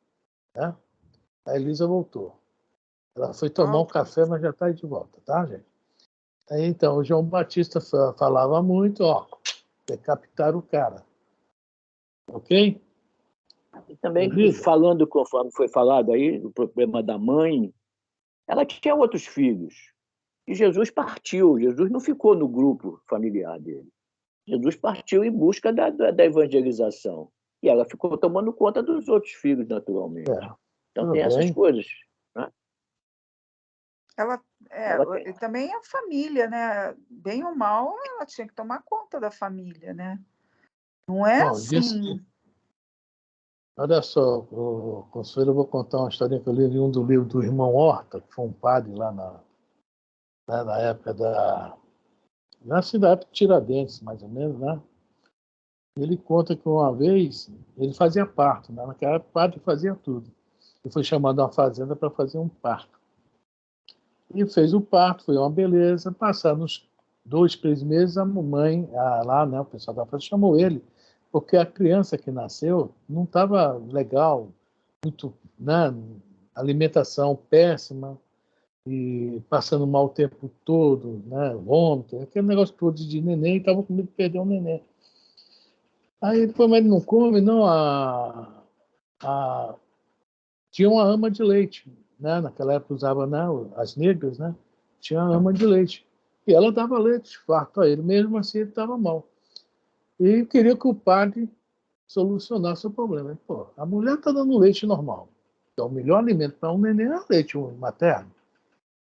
Né? A Elisa voltou. Ela foi tomar um café, mas já está aí de volta, tá, gente? Aí, então, o João Batista falava muito, decapitar o cara. Ok? E também, falando conforme foi falado aí, o problema da mãe, ela tinha outros filhos. E Jesus partiu, Jesus não ficou no grupo familiar dele. Jesus partiu em busca da evangelização. E ela ficou tomando conta dos outros filhos, naturalmente. Então tem essas coisas. Né? Também a família, né? Bem ou mal, ela tinha que tomar conta da família, né? Não é assim. Olha só, Consuelo, eu vou contar uma historinha que eu li em um do livro do irmão Horta, que foi um padre lá na época na cidade de Tiradentes, mais ou menos, né? Ele conta que uma vez ele fazia parto, né? Naquela época o padre fazia tudo. Ele foi chamado a uma fazenda para fazer um parto. E fez o parto, foi uma beleza. Passaram uns 2, 3 meses, a mamãe, lá, né, o pessoal da fazenda chamou ele, porque a criança que nasceu não estava legal, muito, né, alimentação péssima, e passando mal o tempo todo, né, vômito, aquele negócio todo de neném, estava com medo de perder o neném. Aí ele falou, mas ele não come, não, tinha uma ama de leite né? Naquela época usava, né, as negras, né? Tinha ama de leite. E ela dava leite farto a ele, mesmo assim ele estava mal. E queria que o padre solucionasse o problema. Pô, a mulher está dando leite normal. Então, o melhor alimento para um neném é leite materno.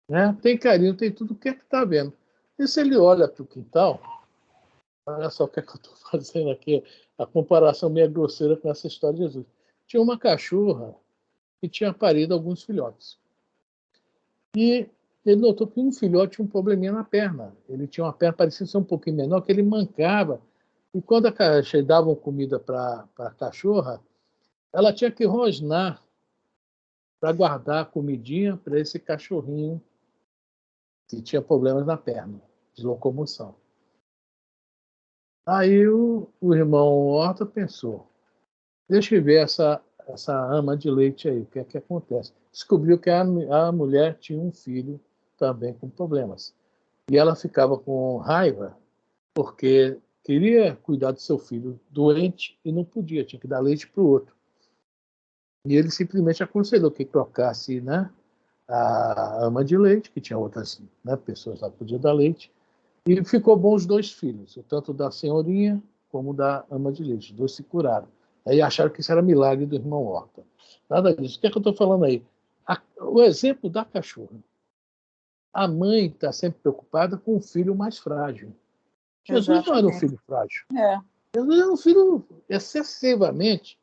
Né? Tem carinho, tem tudo. O que é que está vendo? E se ele olha para o quintal, olha só o que é que eu estou fazendo aqui, a comparação meio grosseira com essa história de Jesus. Tinha uma cachorra que tinha parido alguns filhotes. E ele notou que um filhote tinha um probleminha na perna. Ele tinha uma perna parecida ser um pouquinho menor, que ele mancava. E quando davam comida para a cachorra, ela tinha que rosnar para guardar a comidinha para esse cachorrinho que tinha problemas na perna, de locomoção. Aí o irmão Horta pensou, deixa eu ver essa ama de leite aí, o que é que acontece? Descobriu que a mulher tinha um filho também com problemas. E ela ficava com raiva porque queria cuidar do seu filho doente e não podia, tinha que dar leite para o outro. E ele simplesmente aconselhou que trocasse, né, a ama de leite, que tinha outras, né, pessoas lá que podiam dar leite, e ficou bom os dois filhos, tanto da senhorinha como da ama de leite. Os dois se curaram. Aí acharam que isso era milagre do irmão Horta. Nada disso. O que é que eu estou falando aí? O exemplo da cachorra. A mãe está sempre preocupada com o filho mais frágil. Jesus não era um filho frágil. Jesus era um filho excessivamente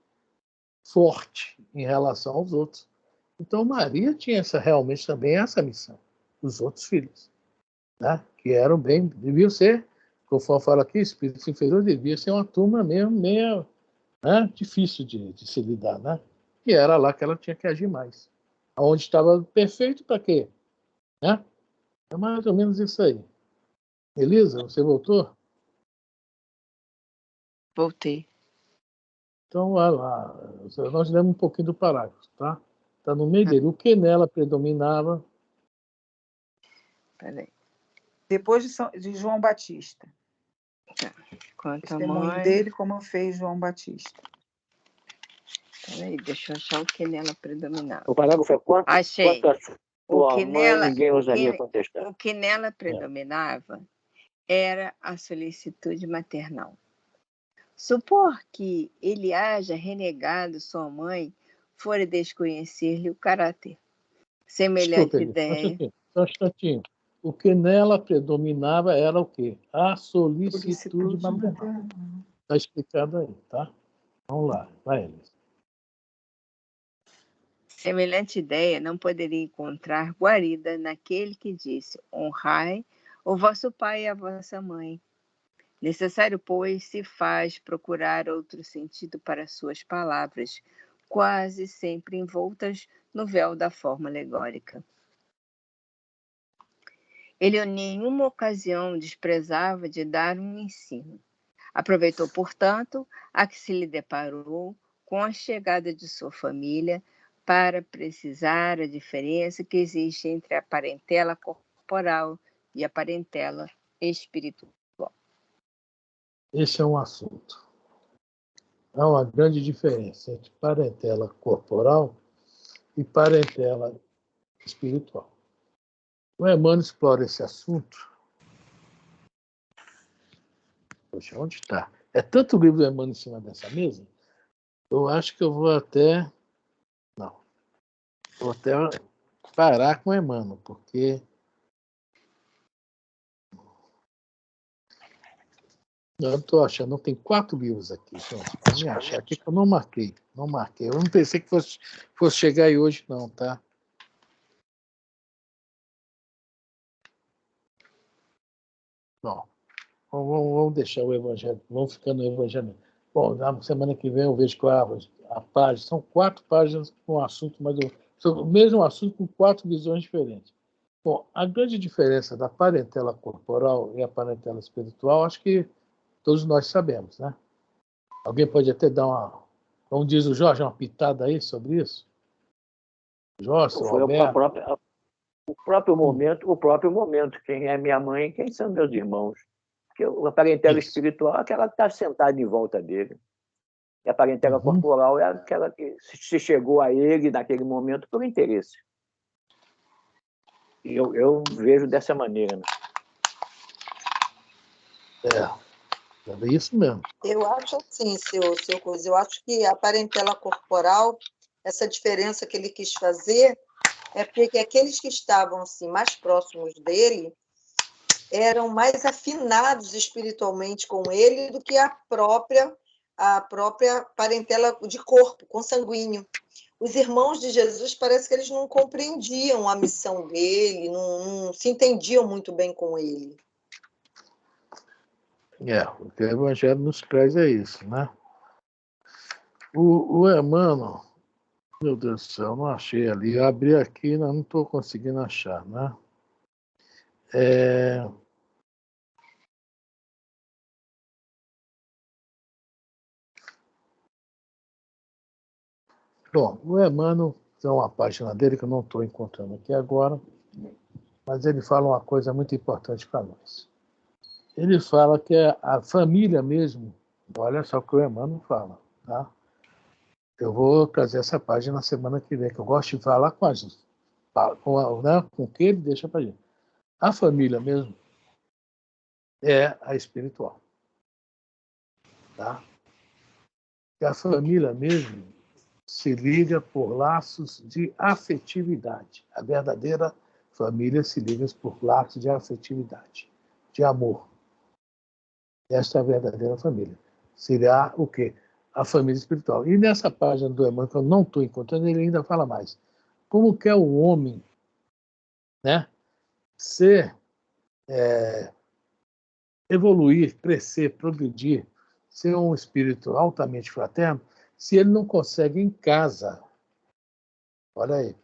forte em relação aos outros. Então Maria tinha realmente também essa missão, os outros filhos, né? Que eram bem, deviam ser, conforme fala aqui, espírito inferior devia ser uma turma mesmo meio, né, difícil de se lidar, né? E era lá que ela tinha que agir mais. Onde estava perfeito para quê? Né? É mais ou menos isso aí. Elisa, você voltou? Voltei. Então, vai lá. Nós lemos um pouquinho do parágrafo, tá? Está no meio dele. O que nela predominava? Peraí. Depois de João Batista. Tá. Quanto a testemunho mãe dele, como fez João Batista. Peraí, deixa eu achar o que nela predominava. O parágrafo é quanto? Achei. Quanto a sua mãe, ninguém ousaria contestar. O que nela predominava era a solicitude maternal. Supor que ele haja renegado sua mãe fora desconhecer-lhe o caráter. Semelhante ideia. Só um instantinho. O que nela predominava era o quê? A solicitude maternal. Está explicado aí, tá? Vamos lá, vai, Elis. Semelhante ideia não poderia encontrar guarida naquele que disse: honrai o vosso pai e a vossa mãe. Necessário, pois, se faz procurar outro sentido para suas palavras, quase sempre envoltas no véu da forma alegórica. Ele em nenhuma ocasião desprezava de dar um ensino. Aproveitou, portanto, a que se lhe deparou com a chegada de sua família para precisar a diferença que existe entre a parentela corporal e a parentela espiritual. Esse é um assunto. Há uma grande diferença entre parentela corporal e parentela espiritual. O Emmanuel explora esse assunto. Poxa, onde está? É tanto livro do Emmanuel em cima dessa mesa, eu acho que eu vou até... Não. Vou até parar com o Emmanuel, porque... Eu não estou achando, tem 4 livros aqui. Para me achar aqui que eu não marquei. Não marquei. Eu não pensei que fosse chegar aí hoje, não, tá? Bom, vamos deixar o Evangelho, vamos ficar no Evangelho. Bom, na semana que vem eu vejo qual a página. São 4 páginas com assunto, mas o mesmo assunto com 4 visões diferentes. Bom, a grande diferença da parentela corporal e a parentela espiritual, acho que todos nós sabemos, né? Alguém pode até dar uma, como diz o Jorge, uma pitada aí sobre isso? Jorge, foi o próprio momento. Quem é minha mãe e quem são meus irmãos. Porque a parentela espiritual é aquela que está sentada em volta dele. E a parentela corporal é aquela que se chegou a ele naquele momento por interesse. Eu vejo dessa maneira, né? É isso mesmo. Eu acho assim, seu coisa. Eu acho que a parentela corporal, essa diferença que ele quis fazer, é porque aqueles que estavam assim, mais próximos dele eram mais afinados espiritualmente com ele do que a própria parentela de corpo, consanguíneo. Os irmãos de Jesus, parece que eles não compreendiam a missão dele, não se entendiam muito bem com ele. O que o Evangelho nos traz é isso, né? O Emmanuel, meu Deus do céu, não achei ali. Eu abri aqui, não estou conseguindo achar, né? Bom, o Emmanuel tem uma página dele que eu não estou encontrando aqui agora, mas ele fala uma coisa muito importante para nós. Ele fala que a família mesmo, olha só o que o Emmanuel fala, tá? Eu vou trazer essa página na semana que vem, que eu gosto de falar com o que ele deixa para a gente. A família mesmo é a espiritual, tá? E a família mesmo se liga por laços de afetividade. A verdadeira família se liga por laços de afetividade, de amor. Esta é a verdadeira família. Será o quê? A família espiritual. E nessa página do Emmanuel, que eu não estou encontrando, ele ainda fala mais. Como quer o homem, né, evoluir, crescer, progredir, ser um espírito altamente fraterno, se ele não consegue em casa, olha aí,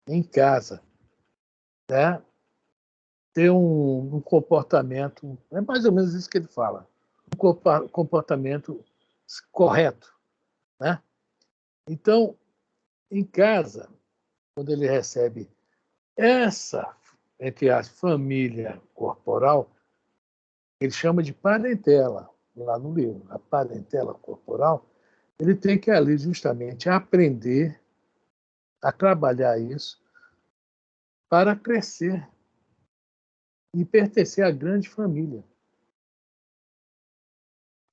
em casa, né, ter um comportamento, é mais ou menos isso que ele fala, um comportamento correto, né? Então, em casa, quando ele recebe essa, entre as família corporal, ele chama de parentela, lá no livro, a parentela corporal, ele tem que ali justamente aprender a trabalhar isso para crescer e pertencer à grande família.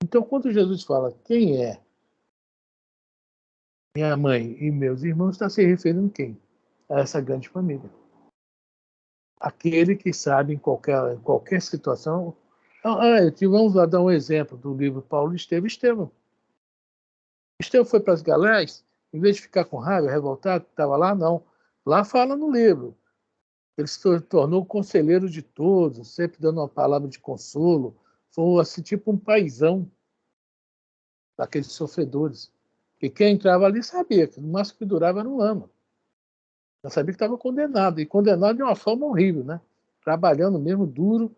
Então, quando Jesus fala quem é minha mãe e meus irmãos, está se referindo a quem? A essa grande família. Aquele que sabe em qualquer situação. Vamos lá dar um exemplo do livro Paulo Estevão. Estevão foi para as galés, em vez de ficar com raiva, revoltado, estava lá, não. Lá fala no livro. Ele se tornou conselheiro de todos, sempre dando uma palavra de consolo. Foi assim, tipo um paizão daqueles sofredores. E quem entrava ali sabia que no máximo que durava era um ano. Já sabia que estava condenado, e condenado de uma forma horrível, né? Trabalhando mesmo duro,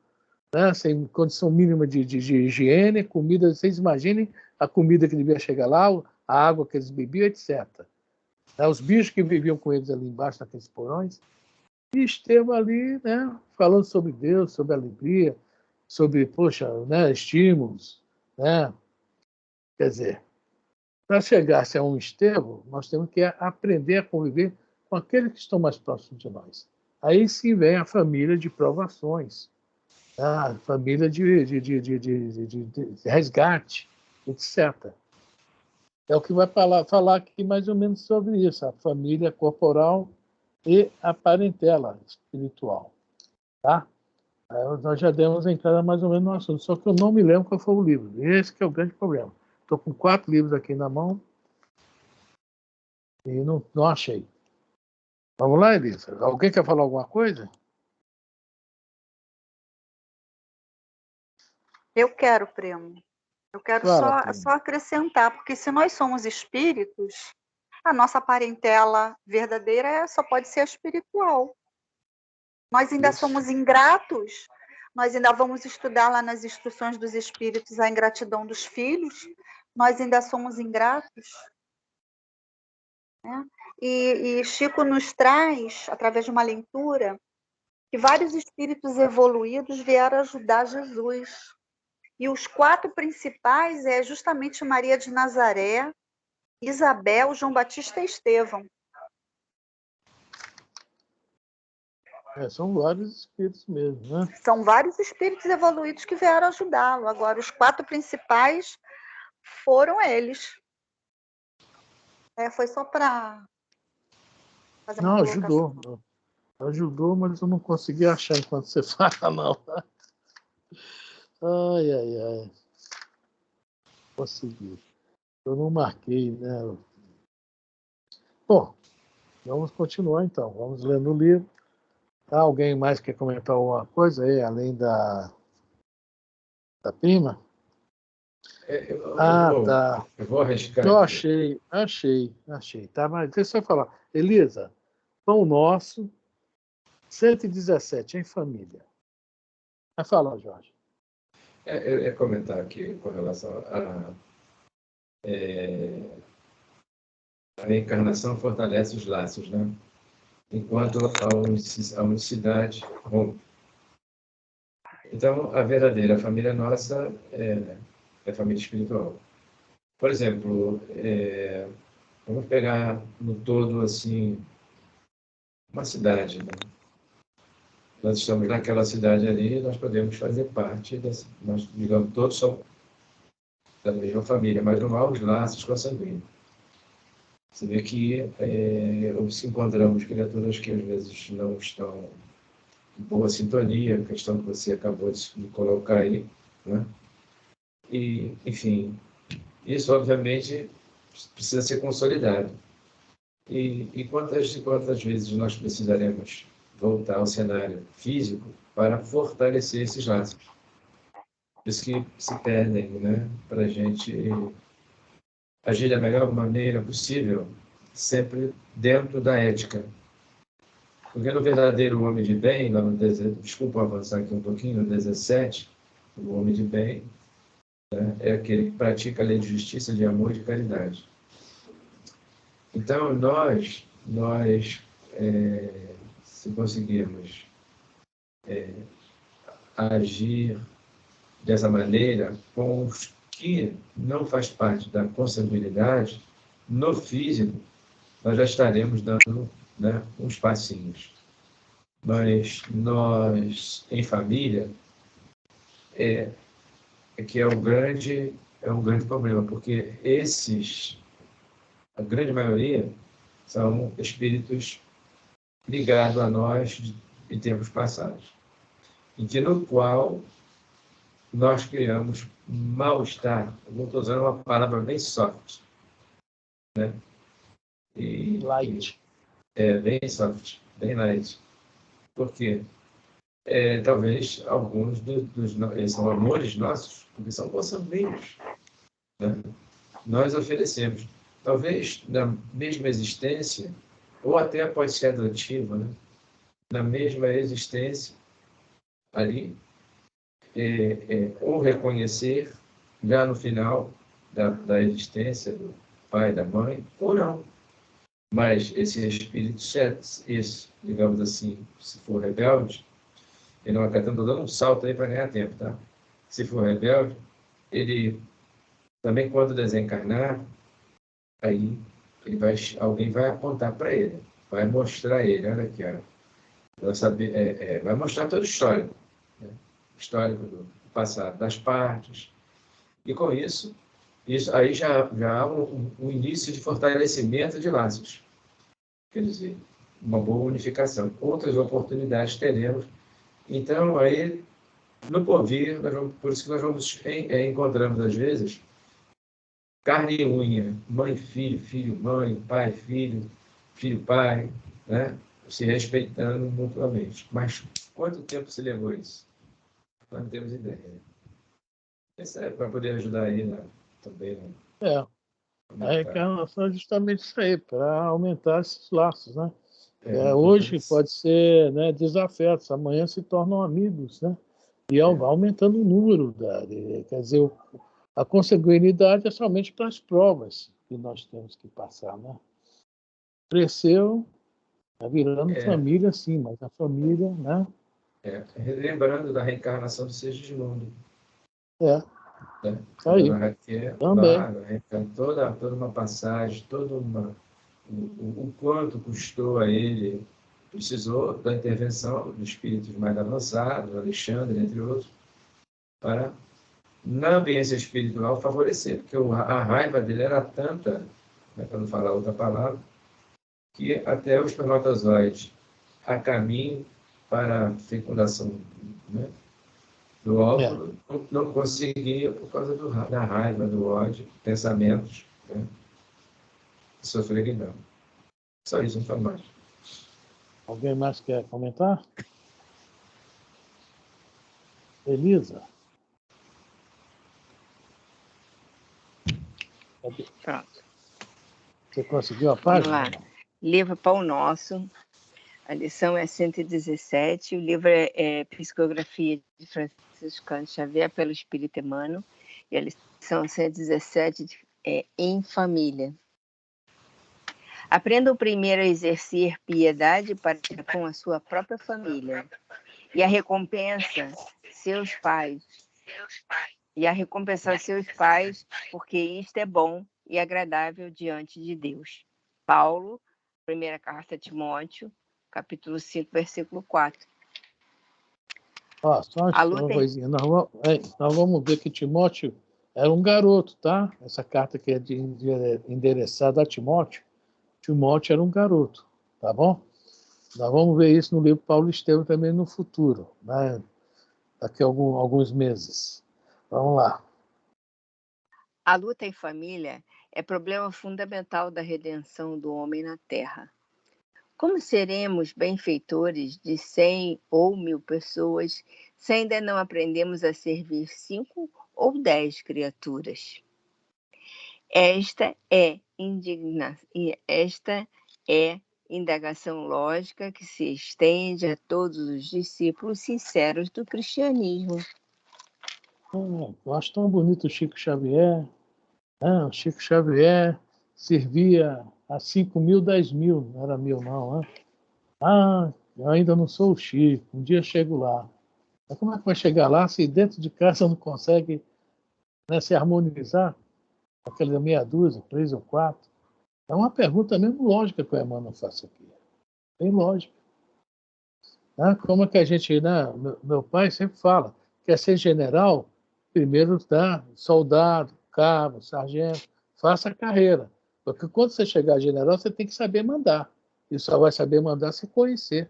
né? Sem condição mínima de higiene, comida, vocês imaginem a comida que devia chegar lá, a água que eles bebiam, etc. Os bichos que viviam com eles ali embaixo, naqueles porões, e Estevão ali, né? Falando sobre Deus, sobre alegria, sobre, poxa, né? Estímulos, né? Quer dizer, para chegar-se a um Estevão, nós temos que aprender a conviver com aqueles que estão mais próximos de nós. Aí sim vem a família de provações, a família de resgate, etc. É o que vai falar aqui mais ou menos sobre isso, a família corporal e a parentela espiritual. Tá? Nós já demos entrada mais ou menos no assunto, só que eu não me lembro qual foi o livro. Esse que é o grande problema. Estou com 4 livros aqui na mão e não achei. Vamos lá, Elisa? Alguém quer falar alguma coisa? Eu quero, primo. Eu quero só acrescentar, porque se nós somos espíritos, a nossa parentela verdadeira só pode ser espiritual. Nós ainda somos ingratos, nós ainda vamos estudar lá nas instruções dos espíritos a ingratidão dos filhos, nós ainda somos ingratos. Né? E Chico nos traz, através de uma leitura, que vários espíritos evoluídos vieram ajudar Jesus. E os 4 principais é justamente Maria de Nazaré, Isabel, João Batista e Estevão. São vários espíritos mesmo, né? São vários espíritos evoluídos que vieram ajudá-lo. Agora, os 4 principais foram eles. Foi só para fazer uma colocação. Ajudou, mas eu não consegui achar enquanto você fala, não. Ai. Consegui. Eu não marquei, né? Bom, vamos continuar então. Vamos lendo o livro. Alguém mais quer comentar alguma coisa aí, além da prima? Tá. Eu vou arriscar. Eu achei. Tá, mas deixa eu falar. Elisa, Pão Nosso, 117, em família. Vai falar, Jorge. Eu ia comentar aqui com relação a reencarnação fortalece os laços, né? Enquanto a unicidade rompe. Então, a verdadeira família nossa é a família espiritual. Por exemplo, vamos pegar no todo, assim, uma cidade, né? Nós estamos naquela cidade ali, nós podemos fazer parte dessa, nós, digamos, todos somos da mesma família, mas não há os laços consanguíneos. Você vê que se encontramos criaturas que às vezes não estão em boa sintonia, a questão que você acabou de colocar aí, né? E, enfim, isso obviamente precisa ser consolidado. E quantas vezes nós precisaremos voltar ao cenário físico para fortalecer esses laços? Por isso que se perdem, né? Para a gente agir da melhor maneira possível, sempre dentro da ética. Porque no verdadeiro homem de bem, lá no desculpa avançar aqui um pouquinho, no 17, o homem de bem, né, é aquele que pratica a lei de justiça, de amor e de caridade. Então, nós se conseguirmos agir dessa maneira com os que não faz parte da consanguinidade, no físico, nós já estaremos dando, né, uns passinhos. Mas nós, em família, que é um grande problema, porque a grande maioria, são espíritos ligados a nós em tempos passados, no qual nós criamos mal-estar. Eu estou usando uma palavra bem soft, né? Light. Bem soft, bem light. Por quê? Talvez alguns eles são amores nossos, porque são consanguíneos, né? Nós oferecemos. Talvez na mesma existência, ou até pode ser adotiva, né? Na mesma existência, ali, ou reconhecer, já no final da existência do pai e da mãe, ou não. Mas esse espírito, digamos assim, se for rebelde, ele não acaba dando um salto aí para ganhar tempo, tá? Se for rebelde, ele também, quando desencarnar, aí alguém vai apontar para ele, vai mostrar a ele, olha aqui, vai mostrar todo o histórico, né? Histórico do passado, das partes. E com isso aí já há um início de fortalecimento de laços. Quer dizer, uma boa unificação. Outras oportunidades teremos. Então, aí, no porvir, por isso que nós encontramos, às vezes, carne e unha, mãe, filho, filho, mãe, pai, filho, filho, pai, né? Se respeitando mutuamente. Mas quanto tempo se levou isso? Nós não temos ideia. Isso é para poder ajudar aí, né? Também. Né? A reencarnação é justamente isso aí, para aumentar esses laços, né? Hoje pode ser, né, desafetos, amanhã se tornam amigos, né? E vai aumentando o número. Quer dizer, a consanguinidade é somente para as provas que nós temos que passar, né? Cresceu, está virando família, sim, mas a família, né? Lembrando da reencarnação do seres de mundo. Né? Aí. Também. Toda uma passagem, o quanto custou a ele precisou da intervenção de espíritos mais avançados, Alexandre, entre outros, para, na ambiência espiritual, favorecer, porque a raiva dele era tanta, né, para não falar outra palavra, que até o espermatozoide a caminho para a fecundação, né, do óvulo, não conseguia por causa da raiva, do ódio, pensamentos, né, de sofreguidão. Só isso, não falo mais. Alguém mais quer comentar? Elisa? Pronto. Você conseguiu a página? Vamos lá. Livro Pão Nosso. A lição é 117. O livro é Psicografia de Franciscano Xavier pelo Espírito Emmanuel. E a lição 117 é Em Família. Aprendam primeiro a exercer piedade para com a sua própria família. E a recompensar seus pais, porque isto é bom e agradável diante de Deus. Paulo, primeira carta a Timóteo, capítulo 5, versículo 4. Só uma coisinha. Nós vamos ver que Timóteo era um garoto, tá? Essa carta que é endereçada a Timóteo, Timóteo era um garoto, tá bom? Nós vamos ver isso no livro Paulo Estevam também no futuro, né? Daqui a alguns meses. Vamos lá. A luta em família é problema fundamental da redenção do homem na Terra. Como seremos benfeitores de 100 ou 1000 pessoas se ainda não aprendemos a servir 5 ou 10 criaturas? Esta é indagação lógica que se estende a todos os discípulos sinceros do cristianismo. Eu acho tão bonito o Chico Xavier. O Chico Xavier servia a 5.000, 10.000, não era 1.000 não. Eu ainda não sou o Chico, um dia chego lá. Mas como é que vai chegar lá se dentro de casa não consegue, né, se harmonizar? Aquela meia dúzia, 3 ou 4. É uma pergunta mesmo lógica que o Emmanuel faz aqui. Bem lógica. Como é que a gente, né? Meu pai sempre fala, quer ser general, primeiro soldado, cabo, sargento, faça a carreira. Porque quando você chegar a general, você tem que saber mandar. E só vai saber mandar se conhecer.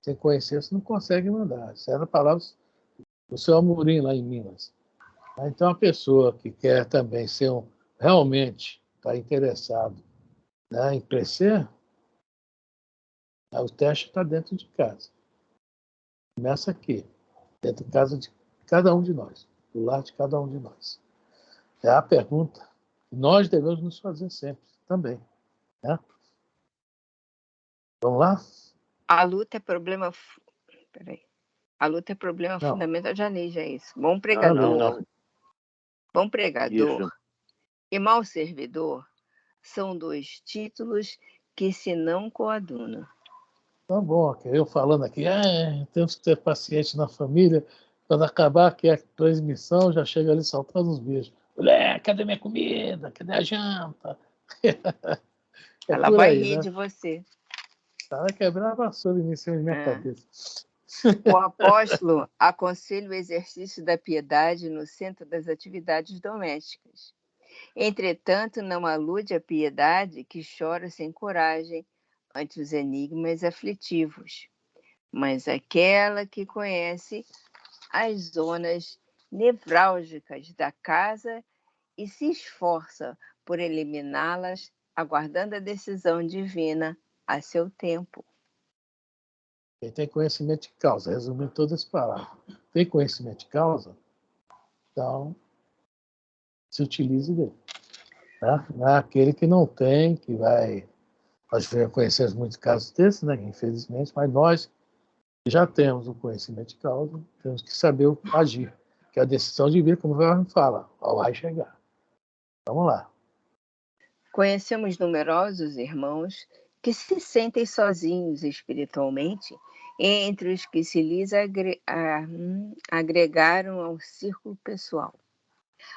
Sem conhecer, você não consegue mandar. Essas eram palavras do seu Amorim, lá em Minas. Então, a pessoa que quer também ser realmente está interessado, né, em crescer, o teste está dentro de casa. Começa aqui, dentro de casa de cada um de nós, do lar de cada um de nós. É a pergunta que nós devemos nos fazer sempre, também. Né? Vamos lá? A luta é problema... A luta é problema fundamental. Já li, já é isso. Bom pregador. Bom pregador isso. E mau servidor são 2 títulos que se não coadunam. Tá bom, eu falando aqui, temos que ter paciência na família, quando acabar aqui a transmissão, já chega ali saltando os beijos. Mulher, cadê minha comida? Cadê a janta? Ela vai rir, né, de você. Vai quebrar a vassoura em cima da minha cabeça. O apóstolo aconselha o exercício da piedade no centro das atividades domésticas. Entretanto, não alude à piedade que chora sem coragem ante os enigmas aflitivos, mas aquela que conhece as zonas nevrálgicas da casa e se esforça por eliminá-las, aguardando a decisão divina a seu tempo. Quem tem conhecimento de causa, resumindo todo esse parágrafo, tem conhecimento de causa, então se utilize dele. Tá? Não é aquele que não tem, que vai... Nós conhecemos muitos casos desses, né, infelizmente, mas nós já temos o conhecimento de causa, temos que saber agir, que a decisão de vida, como o fala, vai chegar. Vamos lá. Conhecemos numerosos irmãos que se sentem sozinhos espiritualmente entre os que se lhes agregaram ao círculo pessoal,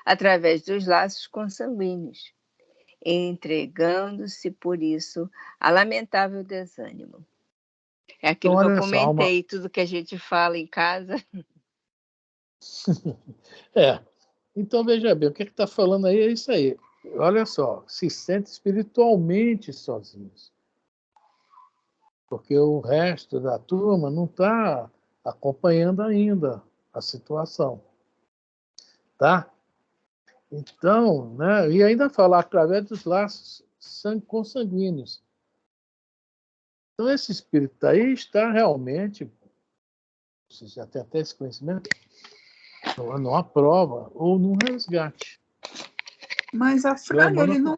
através dos laços consanguíneos, entregando-se por isso a lamentável desânimo. É aquilo então, que eu comentei, tudo que a gente fala em casa. Então, veja bem, o que está falando aí é isso aí. Olha só, se sente espiritualmente sozinhos. Porque o resto da turma não está acompanhando ainda a situação. Tá? Então, né, e ainda falar através dos laços consanguíneos. Então, esse espírito aí está realmente, você já tem até esse conhecimento, numa prova ou num resgate. Mas, Afrânio,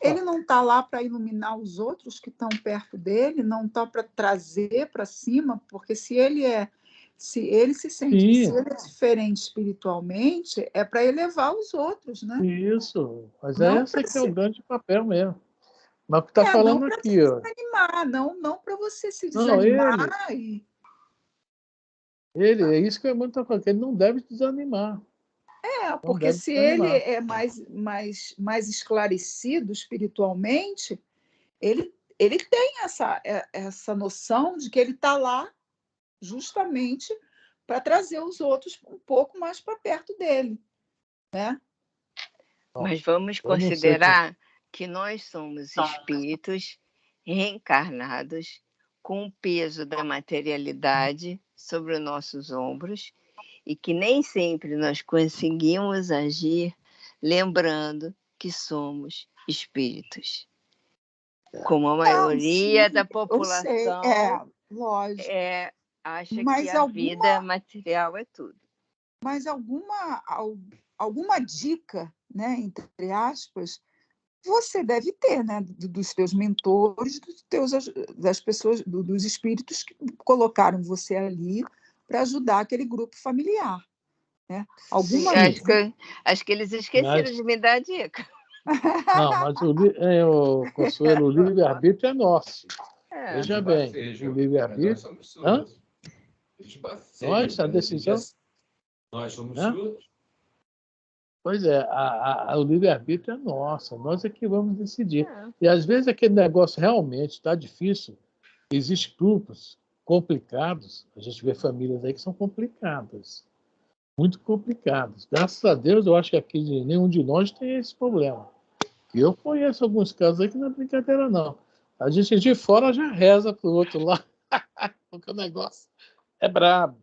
ele não está lá para iluminar os outros que estão perto dele, não está para trazer para cima, porque se ele se sente que se ele é diferente espiritualmente, é para elevar os outros, né? Isso, mas esse que é o grande papel mesmo. Mas o que está falando não aqui, ó. Desanimar, não para você se desanimar. Ele, é isso que o irmão está falando, que ele não deve desanimar. Porque se ele é mais esclarecido espiritualmente, ele tem essa noção de que ele está lá justamente para trazer os outros um pouco mais para perto dele, né? Mas vamos considerar que nós somos espíritos reencarnados com o peso da materialidade sobre os nossos ombros e que nem sempre nós conseguimos agir lembrando que somos espíritos. Como a maioria da população lógico. Acha que a vida material é tudo. Mas alguma dica, né, entre aspas, você deve ter, né, dos teus mentores, das pessoas, dos espíritos que colocaram você ali para ajudar aquele grupo familiar, né? Acho que eles esqueceram de me dar dica. Não, mas o Consuelo, o livre-arbítrio é nosso. Veja bem, o livre-arbítrio... Nós, a decisão... Nós somos surdos. Pois é, o livre-arbítrio é nosso, nós é que vamos decidir. E às vezes aquele negócio realmente está difícil, existem grupos complicados, a gente vê famílias aí que são complicadas, muito complicadas. Graças a Deus, eu acho que aqui nenhum de nós tem esse problema. E eu conheço alguns casos aí que não é brincadeira, não. A gente de fora já reza para o outro lá, porque o negócio é brabo,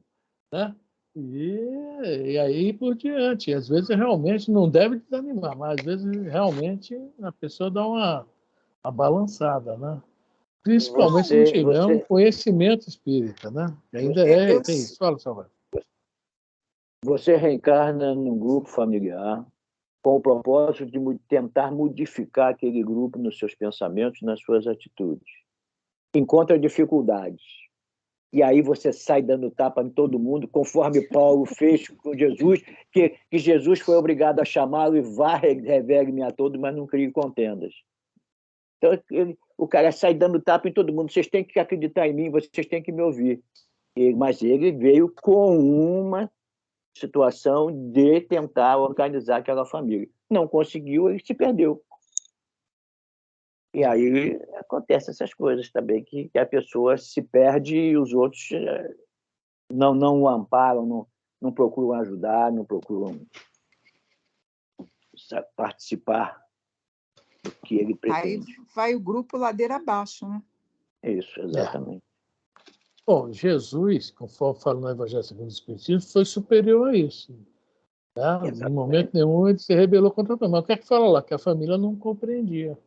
né? E aí por diante. Às vezes realmente não deve desanimar, mas às vezes realmente a pessoa dá uma balançada, né? Principalmente se não tiver um conhecimento espírita, né? Ainda tem isso. Fala, Salvador. Você reencarna num grupo familiar com o propósito de tentar modificar aquele grupo nos seus pensamentos, nas suas atitudes. Encontra dificuldades. E aí você sai dando tapa em todo mundo, conforme Paulo fez com Jesus, que Jesus foi obrigado a chamá-lo e vá, revele-me a todos, mas não crie contendas. Então, o cara sai dando tapa em todo mundo. Vocês têm que acreditar em mim, vocês têm que me ouvir. Mas ele veio com uma situação de tentar organizar aquela família. Não conseguiu, ele se perdeu. E aí acontecem essas coisas também, que a pessoa se perde e os outros não o amparam, não procuram ajudar, não procuram participar do que ele pretende. Aí vai o grupo ladeira abaixo, né? Isso, exatamente. Bom, Jesus, conforme fala no Evangelho segundo o Espiritismo, foi superior a isso. Tá? Em momento nenhum ele se rebelou contra a família. Mas o que é que fala lá? Que a família não compreendia.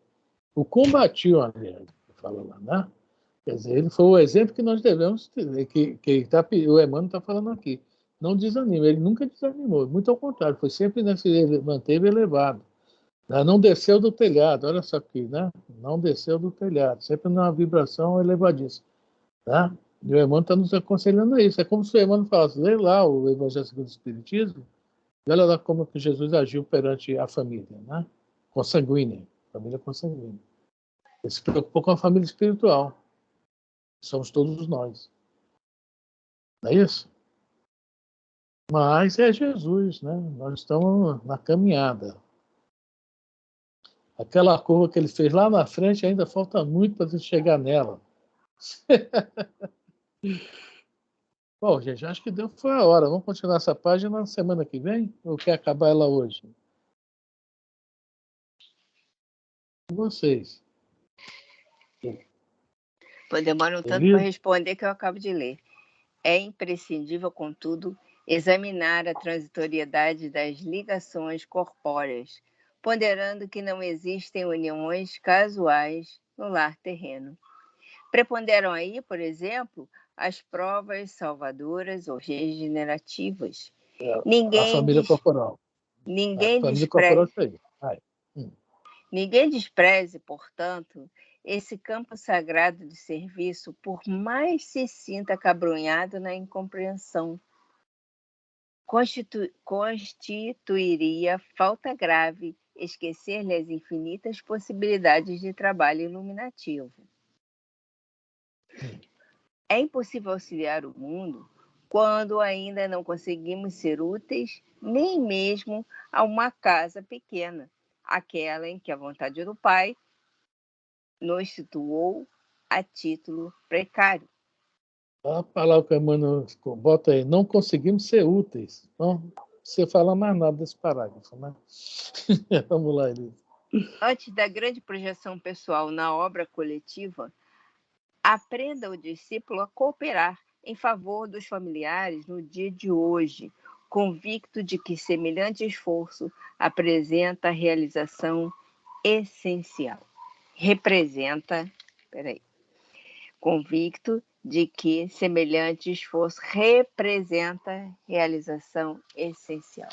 O combatiam, aliás, fala lá, né? Quer dizer, ele foi o exemplo que nós devemos ter, o Emmanuel está falando aqui. Não desanima, ele nunca desanimou, muito ao contrário, foi sempre, né, ele manteve elevado. Né? Não desceu do telhado, olha só aqui, né? Não desceu do telhado, sempre numa vibração elevadíssima. Tá? E o Emmanuel está nos aconselhando a isso. É como se o Emmanuel falasse, lê lá o Evangelho segundo o Espiritismo, e olha lá como que Jesus agiu perante a família, né? Consanguínea, família consanguínea. Ele se preocupou com a família espiritual. Somos todos nós. Não é isso? Mas é Jesus, né? Nós estamos na caminhada. Aquela curva que ele fez lá na frente ainda falta muito para a gente chegar nela. Bom, gente, acho que deu foi a hora. Vamos continuar essa página na semana que vem? Ou quer acabar ela hoje? Vocês. Pô, demora um tanto para responder que eu acabo de ler. É imprescindível, contudo, examinar a transitoriedade das ligações corpóreas, ponderando que não existem uniões casuais no lar terreno. Preponderam aí, por exemplo, as provas salvadoras ou regenerativas. A família corporal. Ninguém despreze, ninguém despreze, portanto, esse campo sagrado de serviço, por mais se sinta acabrunhado na incompreensão. Constituiria falta grave esquecer-lhe as infinitas possibilidades de trabalho iluminativo. É impossível auxiliar o mundo quando ainda não conseguimos ser úteis nem mesmo a uma casa pequena, aquela em que a vontade do Pai nos situou a título precário. A palavra que a Emmanuel bota aí, não conseguimos ser úteis. Não você fala mais nada desse parágrafo, né? Vamos lá, Elisa. Antes da grande projeção pessoal na obra coletiva, aprenda o discípulo a cooperar em favor dos familiares no dia de hoje, convicto de que semelhante esforço apresenta a realização essencial. Convicto de que semelhante esforço representa realização essencial.